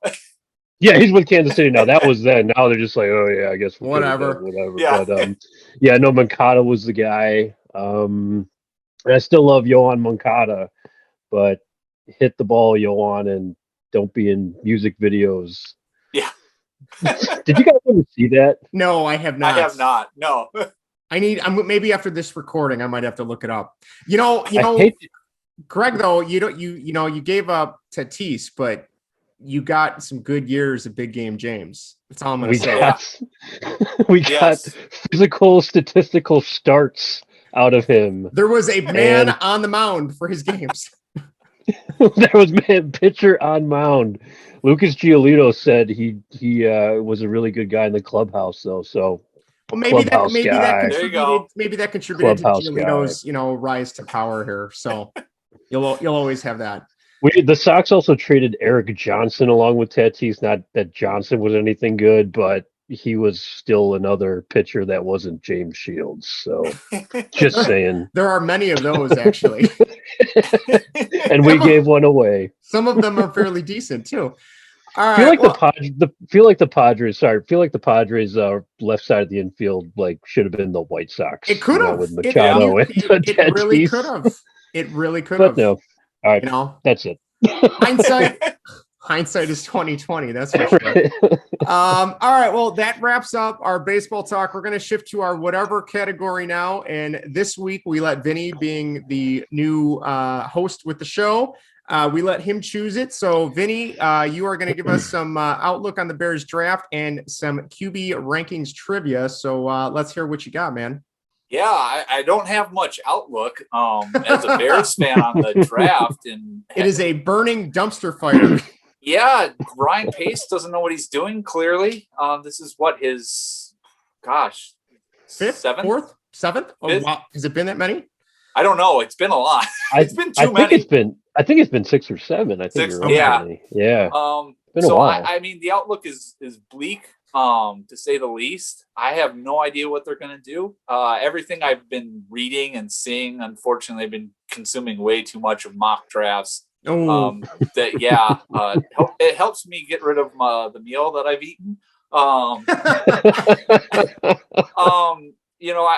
B: Yeah, he's with Kansas City now. That was then. Now they're just like, oh yeah, I guess
A: whatever.
B: Yeah. But no, Moncada was the guy. And I still love Yohan Moncada, but hit the ball, Yohan, and don't be in music videos.
C: Yeah.
B: Did you guys ever see that?
A: No, I have not.
C: I have not. No.
A: Maybe after this recording, I might have to look it up. You know, Greg, though, you gave up Tatis, but you got some good years of big game James. That's all I'm going to say.
B: We got physical, statistical starts out of him.
A: There was a man on the mound for his games.
B: There was pitcher on mound. Lucas Giolito said he was a really good guy in the clubhouse, though. So.
A: Well, maybe that contributed to Giolito's, rise to power here. So you'll always have that.
B: The Sox also traded Eric Johnson along with Tatis. Not that Johnson was anything good, but he was still another pitcher that wasn't James Shields. So just saying.
A: There are many of those, actually.
B: And we gave one away.
A: Some of them are fairly decent, too. All
B: right, feel like the Padres left side of the infield should have been the White Sox.
A: It could have
B: with Machado.
A: It really could have. It really could have.
B: But no. All right, that's it.
A: Hindsight is 20/20. That's for sure. All right. Well, that wraps up our baseball talk. We're going to shift to our whatever category now. And this week we let Vinny, being the new host with the show, we let him choose it. So, Vinny, you are going to give us some outlook on the Bears draft and some QB rankings trivia. So let's hear what you got, man.
C: Yeah, I don't have much outlook as a Bears fan on the draft. And
A: it is a burning dumpster fire.
C: Yeah, Ryan Pace doesn't know what he's doing, clearly. This is his,
A: fifth,
C: seventh?
A: Fourth, seventh? Oh, wow. Has it been that many?
C: I don't know. It's been a lot. It's been too many.
B: I think it's been 6 or 7. I think you're right. Yeah.
C: Been a while. I mean, the outlook is bleak, to say the least. I have no idea what they're going to do. Everything I've been reading and seeing, unfortunately, I've been consuming way too much of mock drafts. It helps me get rid of the meal that I've eaten.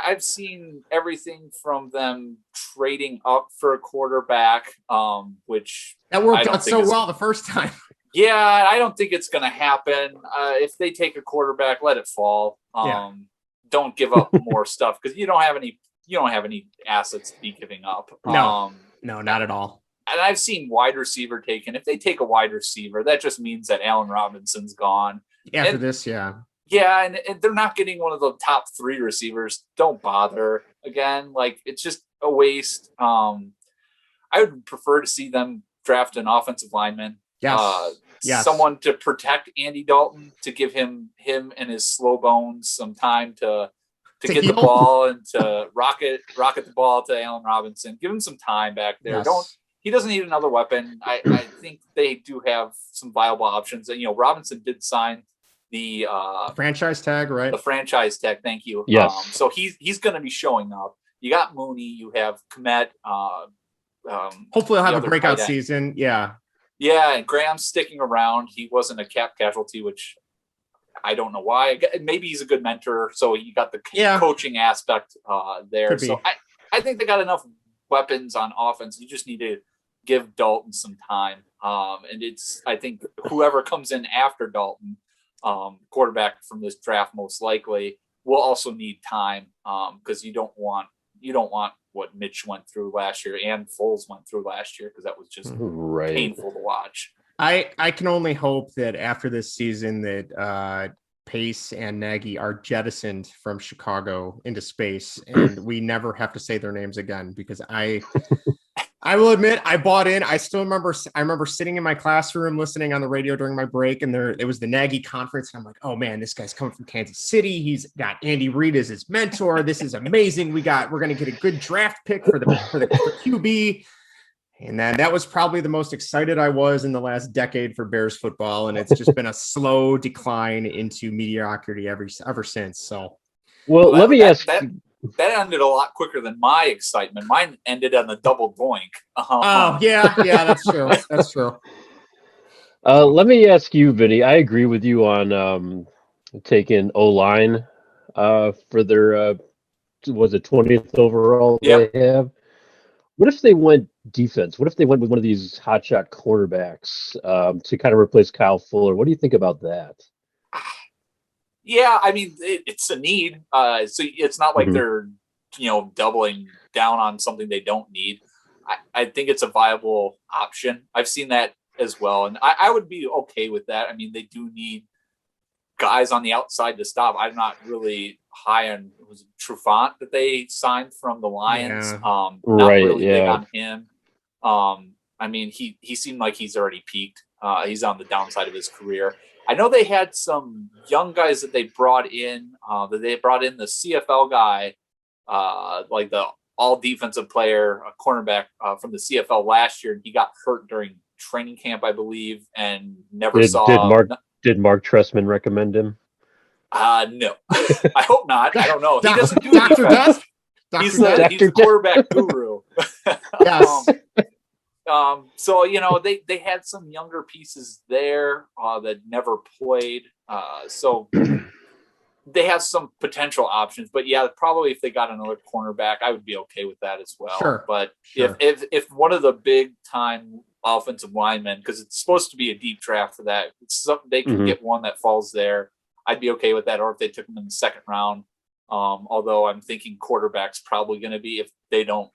C: I've seen everything from them trading up for a quarterback, which
A: that worked out so well the first time.
C: Yeah, I don't think it's going to happen. If they take a quarterback, let it fall. Don't give up more stuff because you don't have any assets to be giving up.
A: No, not at all.
C: And I've seen wide receiver taken. If they take a wide receiver, that just means that Allen Robinson's gone.
A: After this, yeah.
C: Yeah, and they're not getting one of the top 3 receivers. Don't bother. Again, it's just a waste. I would prefer to see them draft an offensive lineman.
A: Yes.
C: Someone to protect Andy Dalton, to give him and his slow bones some time to get
A: heal.
C: the ball and to rocket the ball to Allen Robinson. Give him some time back there.
A: Yes.
C: He doesn't need another weapon. I think they do have some viable options. And, Robinson did sign the
A: franchise tag, right?
C: The franchise tag. Thank you.
B: Yes.
C: So he's going to be showing up. You got Mooney. You have Kmet.
A: Hopefully, I'll have a breakout season. Yeah.
C: Yeah, and Graham's sticking around. He wasn't a cap casualty, which I don't know why. Maybe he's a good mentor, so you got the coaching aspect there. So I think they got enough weapons on offense. You just need to give Dalton some time. And I think whoever comes in after Dalton, quarterback from this draft most likely, will also need time because you don't want what Mitch went through last year and Foles went through last year, because that was just painful to watch.
A: I can only hope that after this season that Pace and Nagy are jettisoned from Chicago into space and we never have to say their names again, because I will admit I bought in. I remember sitting in my classroom listening on the radio during my break, and it was the Nagy conference, and I'm like, oh man, this guy's coming from Kansas City. He's got Andy Reid as his mentor. This is amazing. We're going to get a good draft pick for the QB. And then that was probably the most excited I was in the last decade for Bears football, and it's just been a slow decline into mediocrity ever since. So,
B: let me ask.
C: That ended a lot quicker than my excitement. Mine ended on the double doink.
A: Oh, yeah, that's true. That's true.
B: Let me ask you, Vinny. I agree with you on taking O-line for their, was it 20th overall they have? What if they went defense? What if they went with one of these hotshot cornerbacks to kind of replace Kyle Fuller? What do you think about that?
C: Yeah, I mean, it's a need. So it's not like they're, doubling down on something they don't need. I think it's a viable option. I've seen that as well. And I would be okay with that. I mean, they do need guys on the outside to stop. I'm not really high on, was it Trufant that they signed from the Lions?
A: Yeah.
C: Not really big on him. I mean, he seemed like he's already peaked. He's on the downside of his career. I know they had some young guys that they brought in. The CFL guy, like the all defensive player, a cornerback from the CFL last year, and he got hurt during training camp, I believe, and never saw.
B: Did Mark Trestman recommend him?
C: No, I hope not. I don't know. He doesn't do
A: Dr.
C: defense.
A: Dust?
C: He's the quarterback guru.
A: Yes.
C: So they had some younger pieces there that never played. So they have some potential options. But yeah, probably if they got another cornerback, I would be okay with that as well.
A: Sure.
C: But if one of the big time offensive linemen, because it's supposed to be a deep draft for that, they can get one that falls there, I'd be okay with that. Or if they took them in the second round, although I'm thinking quarterback's probably going to be, if they don't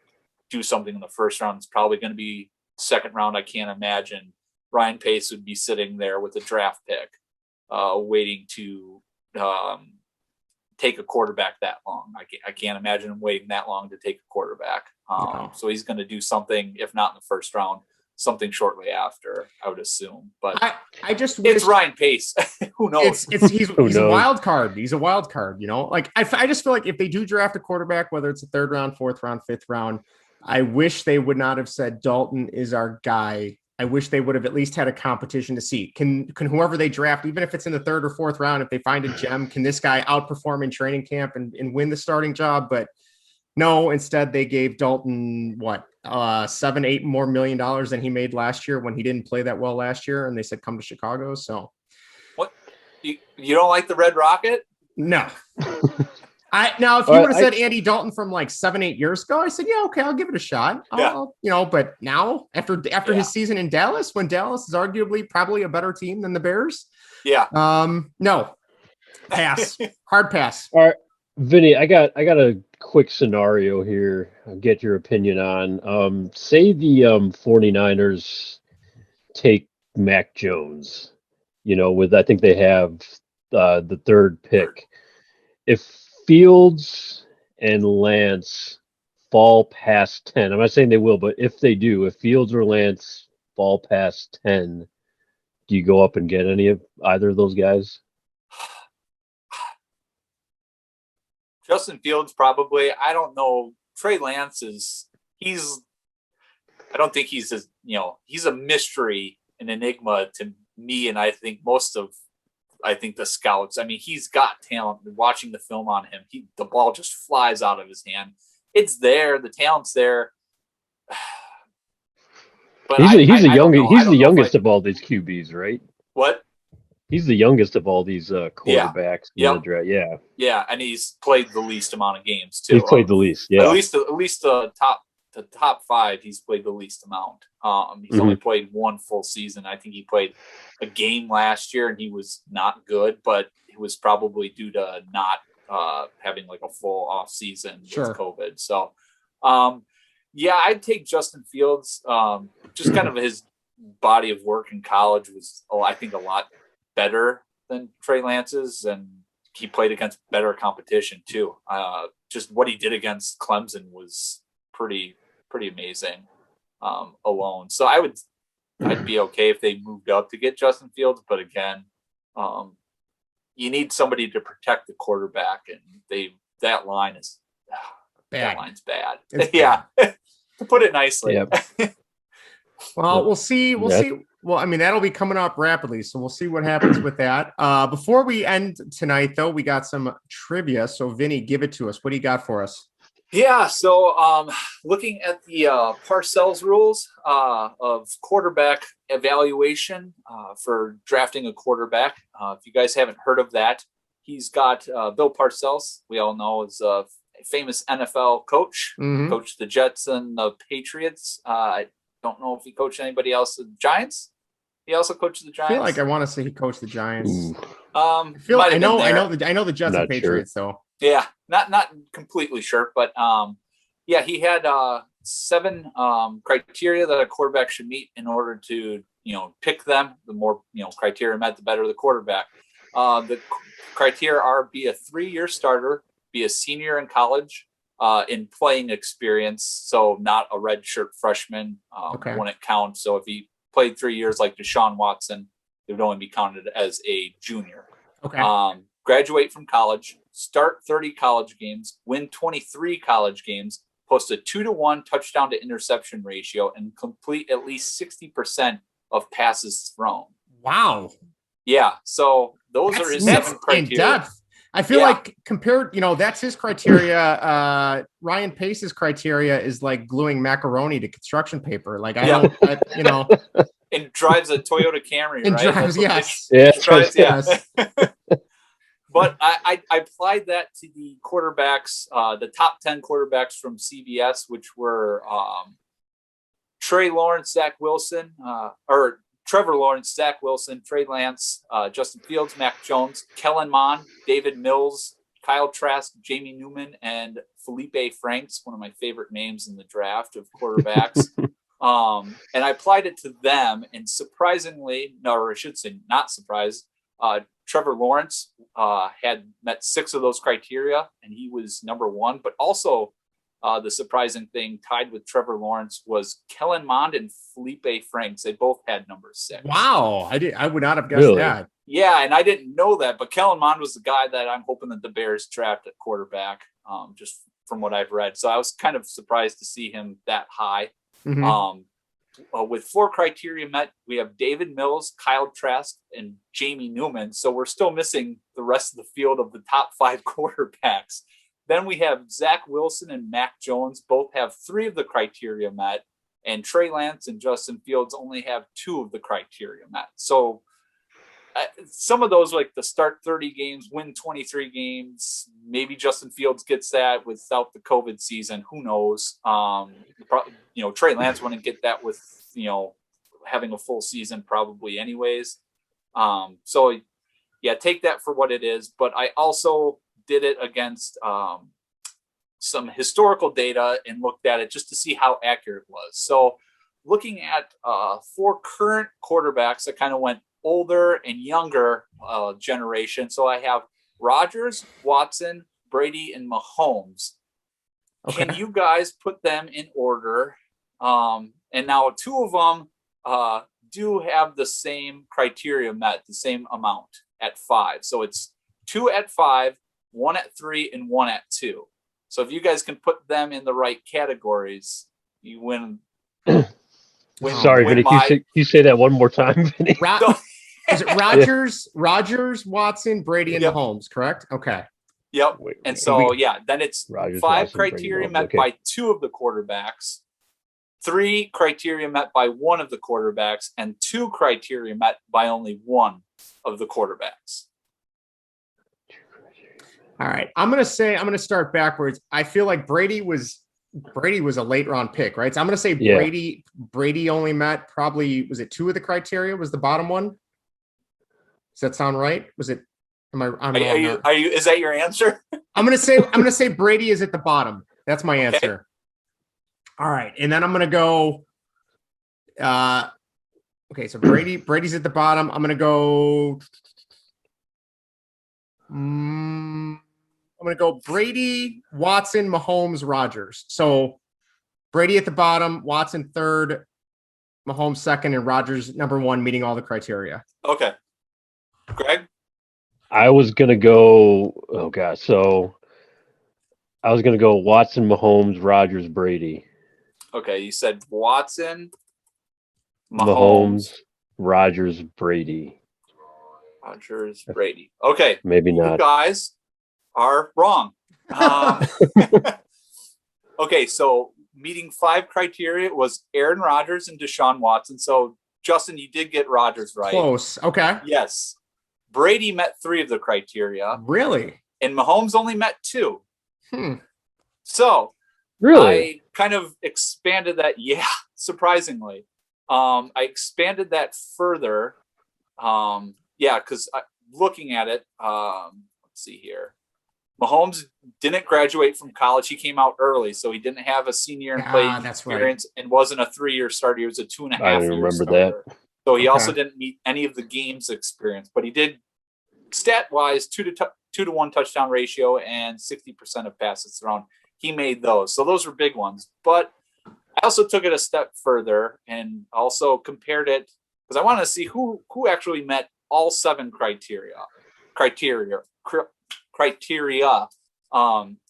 C: do something in the first round, it's probably going to be second round. I can't imagine Ryan Pace would be sitting there with a draft pick, waiting to take a quarterback that long. I can't imagine him waiting that long to take a quarterback. So he's going to do something, if not in the first round, something shortly after, I would assume. But
A: I just
C: it's Ryan Pace. Who knows?
A: He's a wild card. He's a wild card. Like I just feel like if they do draft a quarterback, whether it's a third round, fourth round, fifth round, I wish they would not have said Dalton is our guy. I wish they would have at least had a competition to see. Can whoever they draft, even if it's in the third or fourth round, if they find a gem, can this guy outperform in training camp and win the starting job? But no, instead they gave Dalton $7-8 more million than he made last year when he didn't play that well last year. And they said, come to Chicago. So
C: what? You don't like the Red Rocket?
A: No. If you would have said Andy Dalton from like 7-8 years ago, I said, yeah, okay, I'll give it a shot. But now after his season in Dallas, when Dallas is arguably probably a better team than the Bears.
C: Yeah.
A: No. Pass. Hard pass.
B: All right, Vinny, I got a quick scenario here. I'll get your opinion on. Say the 49ers take Mac Jones, with, I think they have the third pick. If Fields and Lance fall past 10, I'm not saying they will, but if they do, if Fields or Lance fall past 10, do you go up and get any of either of those guys?
C: Justin Fields probably. I don't know. Trey Lance I don't think he's he's a mystery, an enigma to me, and I think the scouts. I mean, he's got talent. Watching the film on him, the ball just flies out of his hand. It's there. The talent's there. But
B: he's the youngest
C: of
B: all these QBs, right?
C: What?
B: He's the youngest of all these quarterbacks in the draft. Yeah.
C: Yeah, and he's played the least amount of games too.
B: He's played the least. Yeah.
C: At least the top 5, he's played the least amount. He's only played one full season. I think he played a game last year, and he was not good, but it was probably due to not having like a full off season with COVID. So, I'd take Justin Fields. Just kind of his body of work in college was, I think, a lot better than Trey Lance's, and he played against better competition too. Just what he did against Clemson was pretty amazing alone. So I'd be okay if they moved up to get Justin Fields, but again, you need somebody to protect the quarterback, and that line is bad. That line's bad. Yeah, to put it nicely. Yep.
A: Well, we'll see. We'll see. Well, I mean, that'll be coming up rapidly, so we'll see what happens with that. Before we end tonight, though, we got some trivia. So, Vinny, give it to us. What do you got for us?
C: Yeah, so looking at the Parcells rules of quarterback evaluation for drafting a quarterback, if you guys haven't heard of that, he's got Bill Parcells, we all know, is a famous NFL coach, coached the Jets and the Patriots. I don't know if he coached anybody else. The Giants? He also coached the Giants.
A: I feel like I want to say he coached the Giants.
C: I
A: know the Jets and Patriots, though.
C: Yeah, not completely sure, but he had 7 criteria that a quarterback should meet in order to pick them. The more criteria met, the better the quarterback. The criteria are: be a 3-year starter, be a senior in college, in playing experience, so not a redshirt freshman wouldn't count. So if he played 3 years like Deshaun Watson, it would only be counted as a junior.
A: Okay.
C: Graduate from college, start 30 college games, win 23 college games, post a 2-to-1 touchdown to interception ratio, and complete at least 60% of passes thrown.
A: Wow.
C: Yeah. So those are his 7 criteria. In depth.
A: I feel like compared, that's his criteria. Ryan Pace's criteria is like gluing macaroni to construction paper. Like
C: and drives a Toyota Camry,
A: and
C: right?
A: Drives, yes.
C: Yes. But I applied that to the quarterbacks, the top 10 quarterbacks from CBS, which were Trevor Lawrence, Zach Wilson, Trey Lance, Justin Fields, Mac Jones, Kellen Mond, David Mills, Kyle Trask, Jamie Newman, and Felipe Franks, one of my favorite names in the draft of quarterbacks. And I applied it to them, and surprisingly, or I should say not surprised, Trevor Lawrence had met 6 of those criteria, and he was number 1. But also, the surprising thing, tied with Trevor Lawrence, was Kellen Mond and Felipe Franks. They both had number 6.
A: Wow, I would not have guessed that.
C: Yeah, and I didn't know that, but Kellen Mond was the guy that I'm hoping that the Bears draft at quarterback, just from what I've read. So I was kind of surprised to see him that high. With 4 criteria met, we have David Mills, Kyle Trask, and Jamie Newman. So we're still missing the rest of the field of the top 5 quarterbacks. Then we have Zach Wilson and Mac Jones. Both have 3 of the criteria met. And Trey Lance and Justin Fields only have 2 of the criteria met. So some of those, like the start 30 games, win 23 games, maybe Justin Fields gets that without the COVID season. Who knows? Trey Lance wouldn't get that with, having a full season probably anyways. Take that for what it is. But I also did it against some historical data and looked at it just to see how accurate it was. So looking at 4 current quarterbacks, I kind of went older and younger generation. So I have Rodgers, Watson, Brady, and Mahomes.
A: Okay.
C: Can you guys put them in order? And now 2 of them do have the same criteria met, the same amount at 5. So it's 2 at 5, 1 at 3, and 1 at 2. So if you guys can put them in the right categories, you win.
B: Sorry, Vinny. Can you say that one more time, Vinny?
A: Is it Rogers, Watson, Brady, and Mahomes, correct? Okay.
C: Yep. And so, then it's
B: Rogers,
C: 5
B: Watson,
C: criteria
B: Brady,
C: met by 2 of the quarterbacks, 3 criteria met by 1 of the quarterbacks, and 2 criteria met by only 1 of the quarterbacks.
A: All right. I'm going to start backwards. I feel like Brady was a late round pick, right? So I'm going to say Brady only met probably, was it 2 of the criteria? Was the bottom one? Does that sound right? Was it?
C: Are you? Is that your answer?
A: I'm gonna say Brady is at the bottom. That's my answer. All right, and then I'm gonna go. Okay, so Brady's at the bottom. I'm gonna go. I'm gonna go Brady, Watson, Mahomes, Rogers. So Brady at the bottom, Watson third, Mahomes second, and Rogers number 1, meeting all the criteria.
C: Okay. Greg?
B: I was going to go, so I was going to go Watson, Mahomes, Rogers, Brady.
C: Okay, you said Watson,
B: Mahomes, Rogers, Brady.
C: Rogers, Brady. Okay.
B: Maybe not.
C: You guys are wrong. Okay, so meeting 5 criteria was Aaron Rodgers and Deshaun Watson. So, Justin, you did get Rodgers right.
A: Close. Okay.
C: Yes. Brady met 3 of the criteria.
A: Really?
C: And Mahomes only met 2. So,
B: really,
C: I kind of expanded that. Yeah, surprisingly. I expanded that further. Because looking at it, let's see here. Mahomes didn't graduate from college. He came out early, so he didn't have a senior and play experience and wasn't a 3-year starter. He was a 2.5-year starter. That. So he also didn't meet any of the games experience, but he did stat-wise 2-to-1 touchdown ratio and 60% of passes thrown. He made those. So those were big ones. But I also took it a step further and also compared it because I wanted to see who actually met all 7 criteria.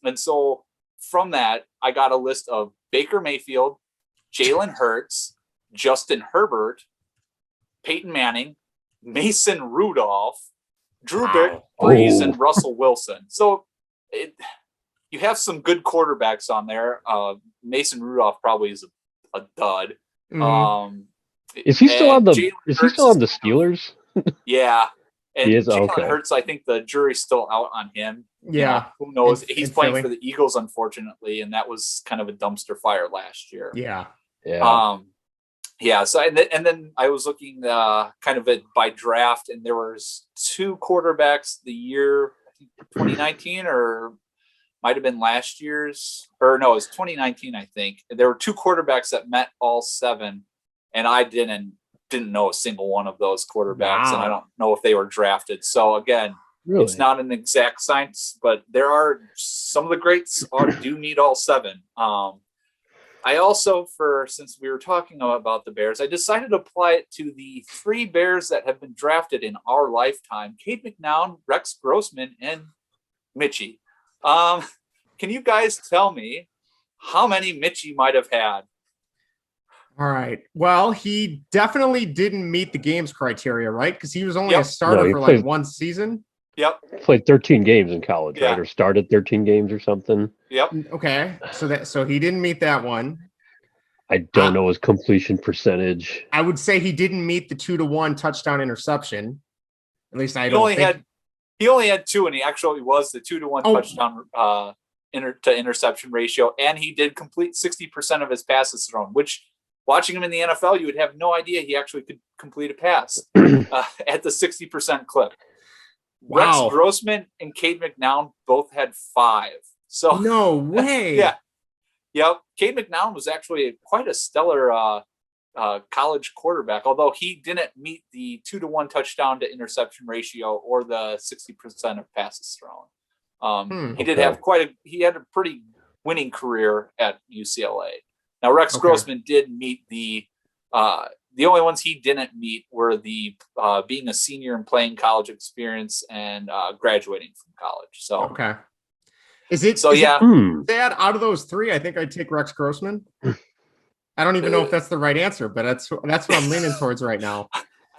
C: And so from that, I got a list of Baker Mayfield, Jalen Hurts, Justin Herbert, Peyton Manning, Mason Rudolph, Drew Brees, and Russell Wilson. So you have some good quarterbacks on there. Mason Rudolph probably is a dud.
A: Mm-hmm.
B: Is he still on the Steelers?
C: Yeah. And
B: he is?
C: Jalen Hurts, I think the jury's still out on him.
A: Yeah.
C: Who knows? He's playing for the Eagles, unfortunately, and that was kind of a dumpster fire last year.
A: Yeah.
C: So and then I was looking kind of by draft, and there was 2 quarterbacks the year 2019 or might have been last year's, or no, it was 2019, I think. There were 2 quarterbacks that met all 7, and I didn't know a single one of those quarterbacks, and I don't know if they were drafted. So again, it's not an exact science, but there are some of the greats do meet all 7. I also, since we were talking about the Bears, I decided to apply it to the 3 Bears that have been drafted in our lifetime: Cade McNown, Rex Grossman, and Mitchie. Can you guys tell me how many Mitchie might have had?
A: All right. Well, he definitely didn't meet the games criteria, right? Because he was only a starter for like 1 season.
C: Yep.
B: Played 13 games in college, right? Or started 13 games or something.
C: Yep.
A: Okay. So he didn't meet that one.
B: I don't know his completion percentage.
A: I would say he didn't meet the 2-to-1 touchdown interception. At least
C: He only had 2, and he actually was the 2-to-1 touchdown to interception ratio, and he did complete 60% of his passes thrown, which, watching him in the NFL, you would have no idea he actually could complete a pass at the 60% clip. Wow. Rex Grossman and Cade McNown both had 5. So
A: no way.
C: Yeah. Yep. Cade McNown was actually quite a stellar college quarterback, although he didn't meet the 2-to-1 touchdown to interception ratio or the 60% of passes thrown. He did have he had a pretty winning career at UCLA. Now, Rex Grossman did meet the only ones he didn't meet were the being a senior and playing college experience and graduating from college. So
A: is it that out of those three? I think I'd take Rex Grossman. I don't even know if that's the right answer, but that's what I'm leaning towards right now.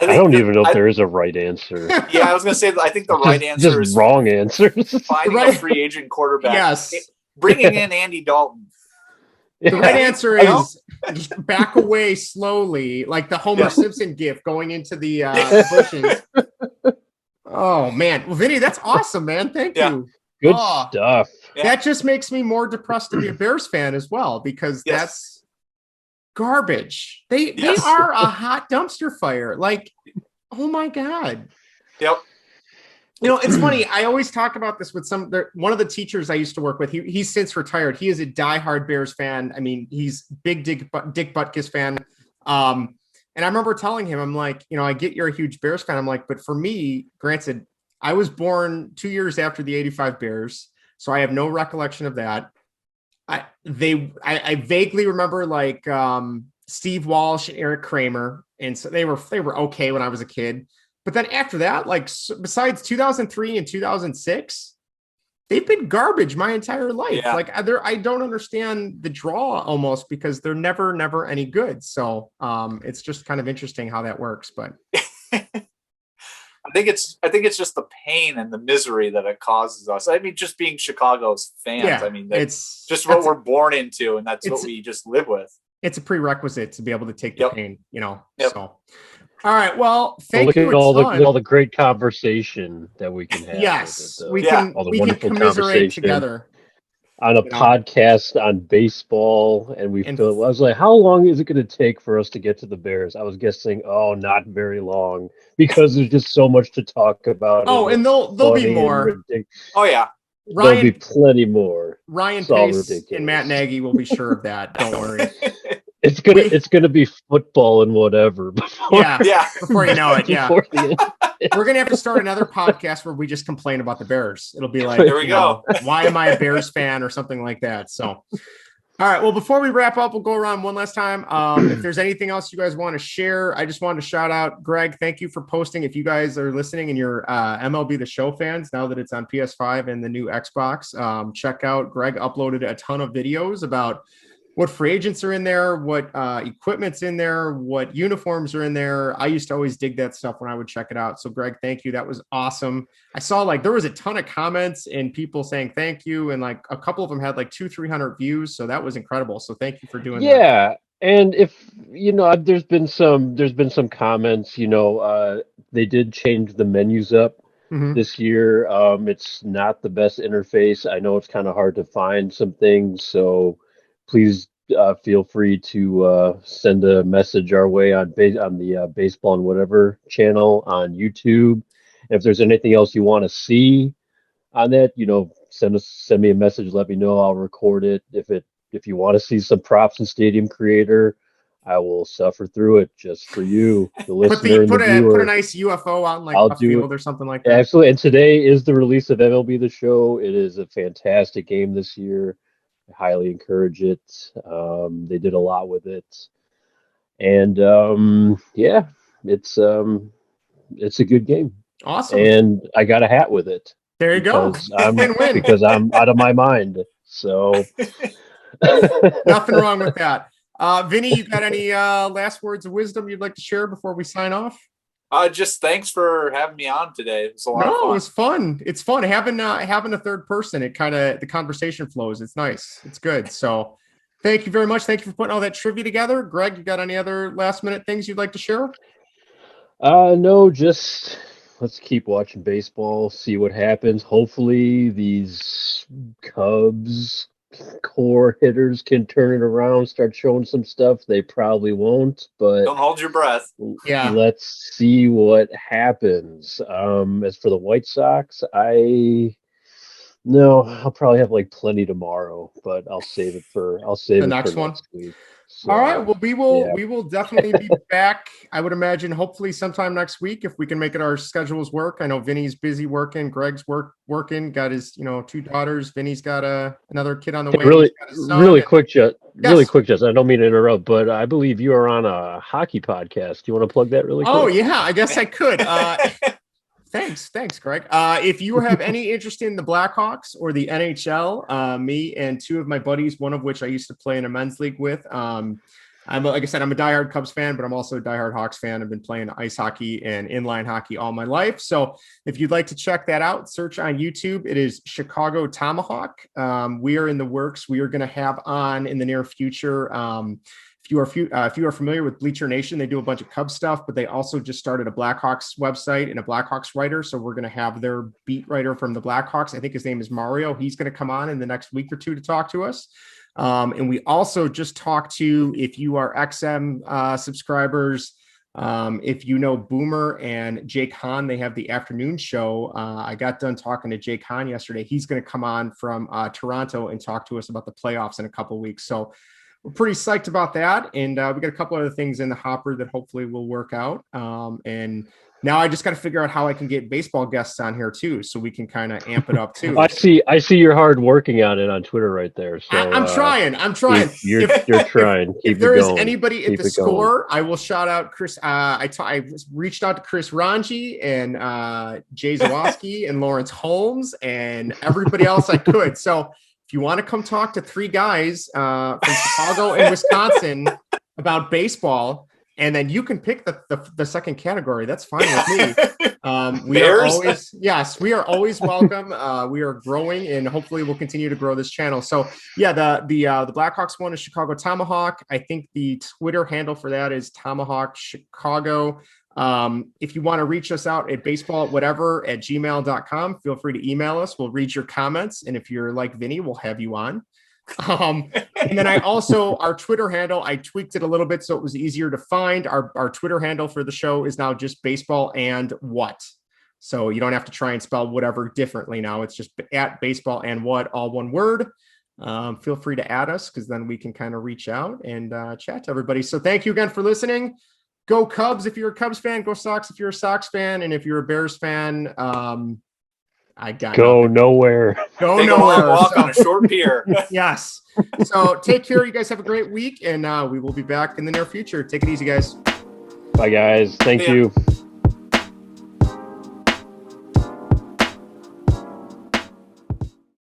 B: I don't even know if there is a right answer.
C: Yeah, I was going to say, I think the right answer is
B: wrong answers.
C: Finding a free agent quarterback.
A: Yes.
C: Bringing in Andy Dalton.
A: The right answer is just back away slowly, like the Homer Simpson gif going into the bushes. Oh, man. Well, Vinny, that's awesome, man. Thank you.
B: Good stuff.
A: Yeah. That just makes me more depressed to be a Bears fan as well, because that's garbage. They are a hot dumpster fire. Like, oh my God.
C: Yep.
A: You know, it's funny. I always talk about this with one of the teachers I used to work with. He's since retired. He is a diehard Bears fan. I mean, he's big Dick Butkus fan. And I remember telling him, I'm like, you know, I get you're a huge Bears fan. I'm like, but for me, granted, I was born 2 years after the '85 Bears, so I have no recollection of that. I vaguely remember like Steve Walsh and Eric Kramer, and so they were okay when I was a kid. But then after that, like besides 2003 and 2006, they've been garbage my entire life. Yeah. Like I don't understand the draw almost, because they're never any good. So it's just kind of interesting how that works. But
C: I think it's just the pain and the misery that it causes us. I mean, just being Chicago's fans. Yeah, I mean, it's just what we're born into, and that's what we just live with.
A: It's a prerequisite to be able to take the pain, you know. So. All right. Well, thank you.
B: Look at all the great conversation that we can have.
A: Yes, we can commiserate together
B: on a podcast on baseball, and I was like, how long is it going to take for us to get to the Bears? I was guessing, not very long, because there's just so much to talk about.
A: Oh, and there'll be more.
C: Oh yeah.
B: There'll be plenty more.
A: Ryan Pace and Matt Nagy will be sure of that. Don't worry.
B: It's gonna be football and whatever.
A: Before you know it, we're gonna have to start another podcast where we just complain about the Bears. It'll be like,
C: there we go.
A: Why am I a Bears fan or something like that? So, all right. Well, before we wrap up, we'll go around one last time. If there's anything else you guys want to share, I just wanted to shout out Greg. Thank you for posting. If you guys are listening and you're MLB The Show fans, now that it's on PS5 and the new Xbox, check out Greg uploaded a ton of videos about what free agents are in there, what equipment's in there, what uniforms are in there. I used to always dig that stuff when I would check it out. So Greg, thank you. That was awesome. I saw like there was a ton of comments and people saying thank you. And like a couple of them had like 200-300 views. So that was incredible. So thank you for doing that.
B: Yeah. And if, there's been some comments, they did change the menus up this year. It's not the best interface. I know it's kind of hard to find some things. So please feel free to send a message our way on the Baseball and Whatever channel on YouTube. And if there's anything else you want to see on that, send me a message. Let me know. I'll record it. If you want to see some props in Stadium Creator, I will suffer through it just for you, the listener and the viewer.
A: Put a nice UFO out in like field or something like that.
B: Absolutely. And today is the release of MLB The Show. It is a fantastic game this year. I highly encourage it. They did a lot with it, and it's a good game.
A: Awesome.
B: And I got a hat with it.
A: There you go.
B: Win-win. Because I'm out of my mind. So
A: nothing wrong with that. Vinny, you got any last words of wisdom you'd like to share before we sign off?
C: Just thanks for having me on today. It was a lot of fun.
A: It was fun. It's fun having a third person. It kind of the conversation flows. It's nice. It's good. So thank you very much. Thank you for putting all that trivia together. Greg, you got any other last minute things you'd like to share?
B: No, just let's keep watching baseball, see what happens. Hopefully these Cubs core hitters can turn it around, start showing some stuff. They probably won't, but
C: don't hold your breath.
A: Yeah,
B: let's see what happens. As for the White Sox, No, I'll probably have like plenty tomorrow, but I'll save it for
A: next one.
B: next week.
A: All right. Well,
B: yeah.
A: we will definitely be back. I would imagine hopefully sometime next week if we can make it our schedules work. I know Vinny's busy working, Greg's working, got his 2 daughters. Vinny's got another kid on the way.
B: Really quick, Jess. I don't mean to interrupt, but I believe you are on a hockey podcast. Do you want to plug that really quick?
A: Oh yeah, I guess I could. Thanks, Greg. If you have any interest in the Blackhawks or the NHL, me and 2 of my buddies, one of which I used to play in a men's league with. Like I said, I'm a diehard Cubs fan, but I'm also a diehard Hawks fan. I've been playing ice hockey and inline hockey all my life. So if you'd like to check that out, search on YouTube. It is Chicago Tomahawk. We are in the works. We are going to have on in the near future. If you are familiar with Bleacher Nation, they do a bunch of Cubs stuff, but they also just started a Blackhawks website and a Blackhawks writer. So we're going to have their beat writer from the Blackhawks. I think his name is Mario. He's going to come on in the next week or 2 to talk to us. And we also just talked to, if you are XM subscribers, if you know Boomer and Jake Hahn, they have the afternoon show. I got done talking to Jake Hahn yesterday. He's going to come on from Toronto and talk to us about the playoffs in a couple of weeks. So we're pretty psyched about that. And we got a couple other things in the hopper that hopefully will work out. And now I just got to figure out how I can get baseball guests on here too, so we can kind of amp it up too.
B: I see you're hard working on it on Twitter right there. So
A: I'm trying.
B: You're trying.
A: If there is anybody at the Score, I will shout out Chris. I reached out to Chris Ranji and Jay Zawoski and Lawrence Holmes and everybody else I could. So if you want to come talk to 3 guys from Chicago and Wisconsin about baseball, and then you can pick the second category. That's fine with me. We are always welcome. We are growing, and hopefully we'll continue to grow this channel. So yeah, the Blackhawks one is Chicago Tomahawk. I think the Twitter handle for that is Tomahawk Chicago. If you want to reach us out at baseballwhatever@gmail.com, feel free to email us. We'll read your comments, and if you're like Vinny, we'll have you on. And then our Twitter handle, I tweaked it a little bit so it was easier to find. Our Twitter handle for the show is now just baseball and what. So you don't have to try and spell whatever differently now. It's just at baseball and what, all one word. Feel free to add us, because then we can kind of reach out and chat to everybody. So thank you again for listening. Go Cubs if you're a Cubs fan. Go Sox if you're a Sox fan. And if you're a Bears fan,
B: Go nowhere.
C: Go nowhere. Walk on a short pier.
A: Yes. So take care. You guys have a great week, and we will be back in the near future. Take it easy, guys.
B: Bye, guys. Thank you.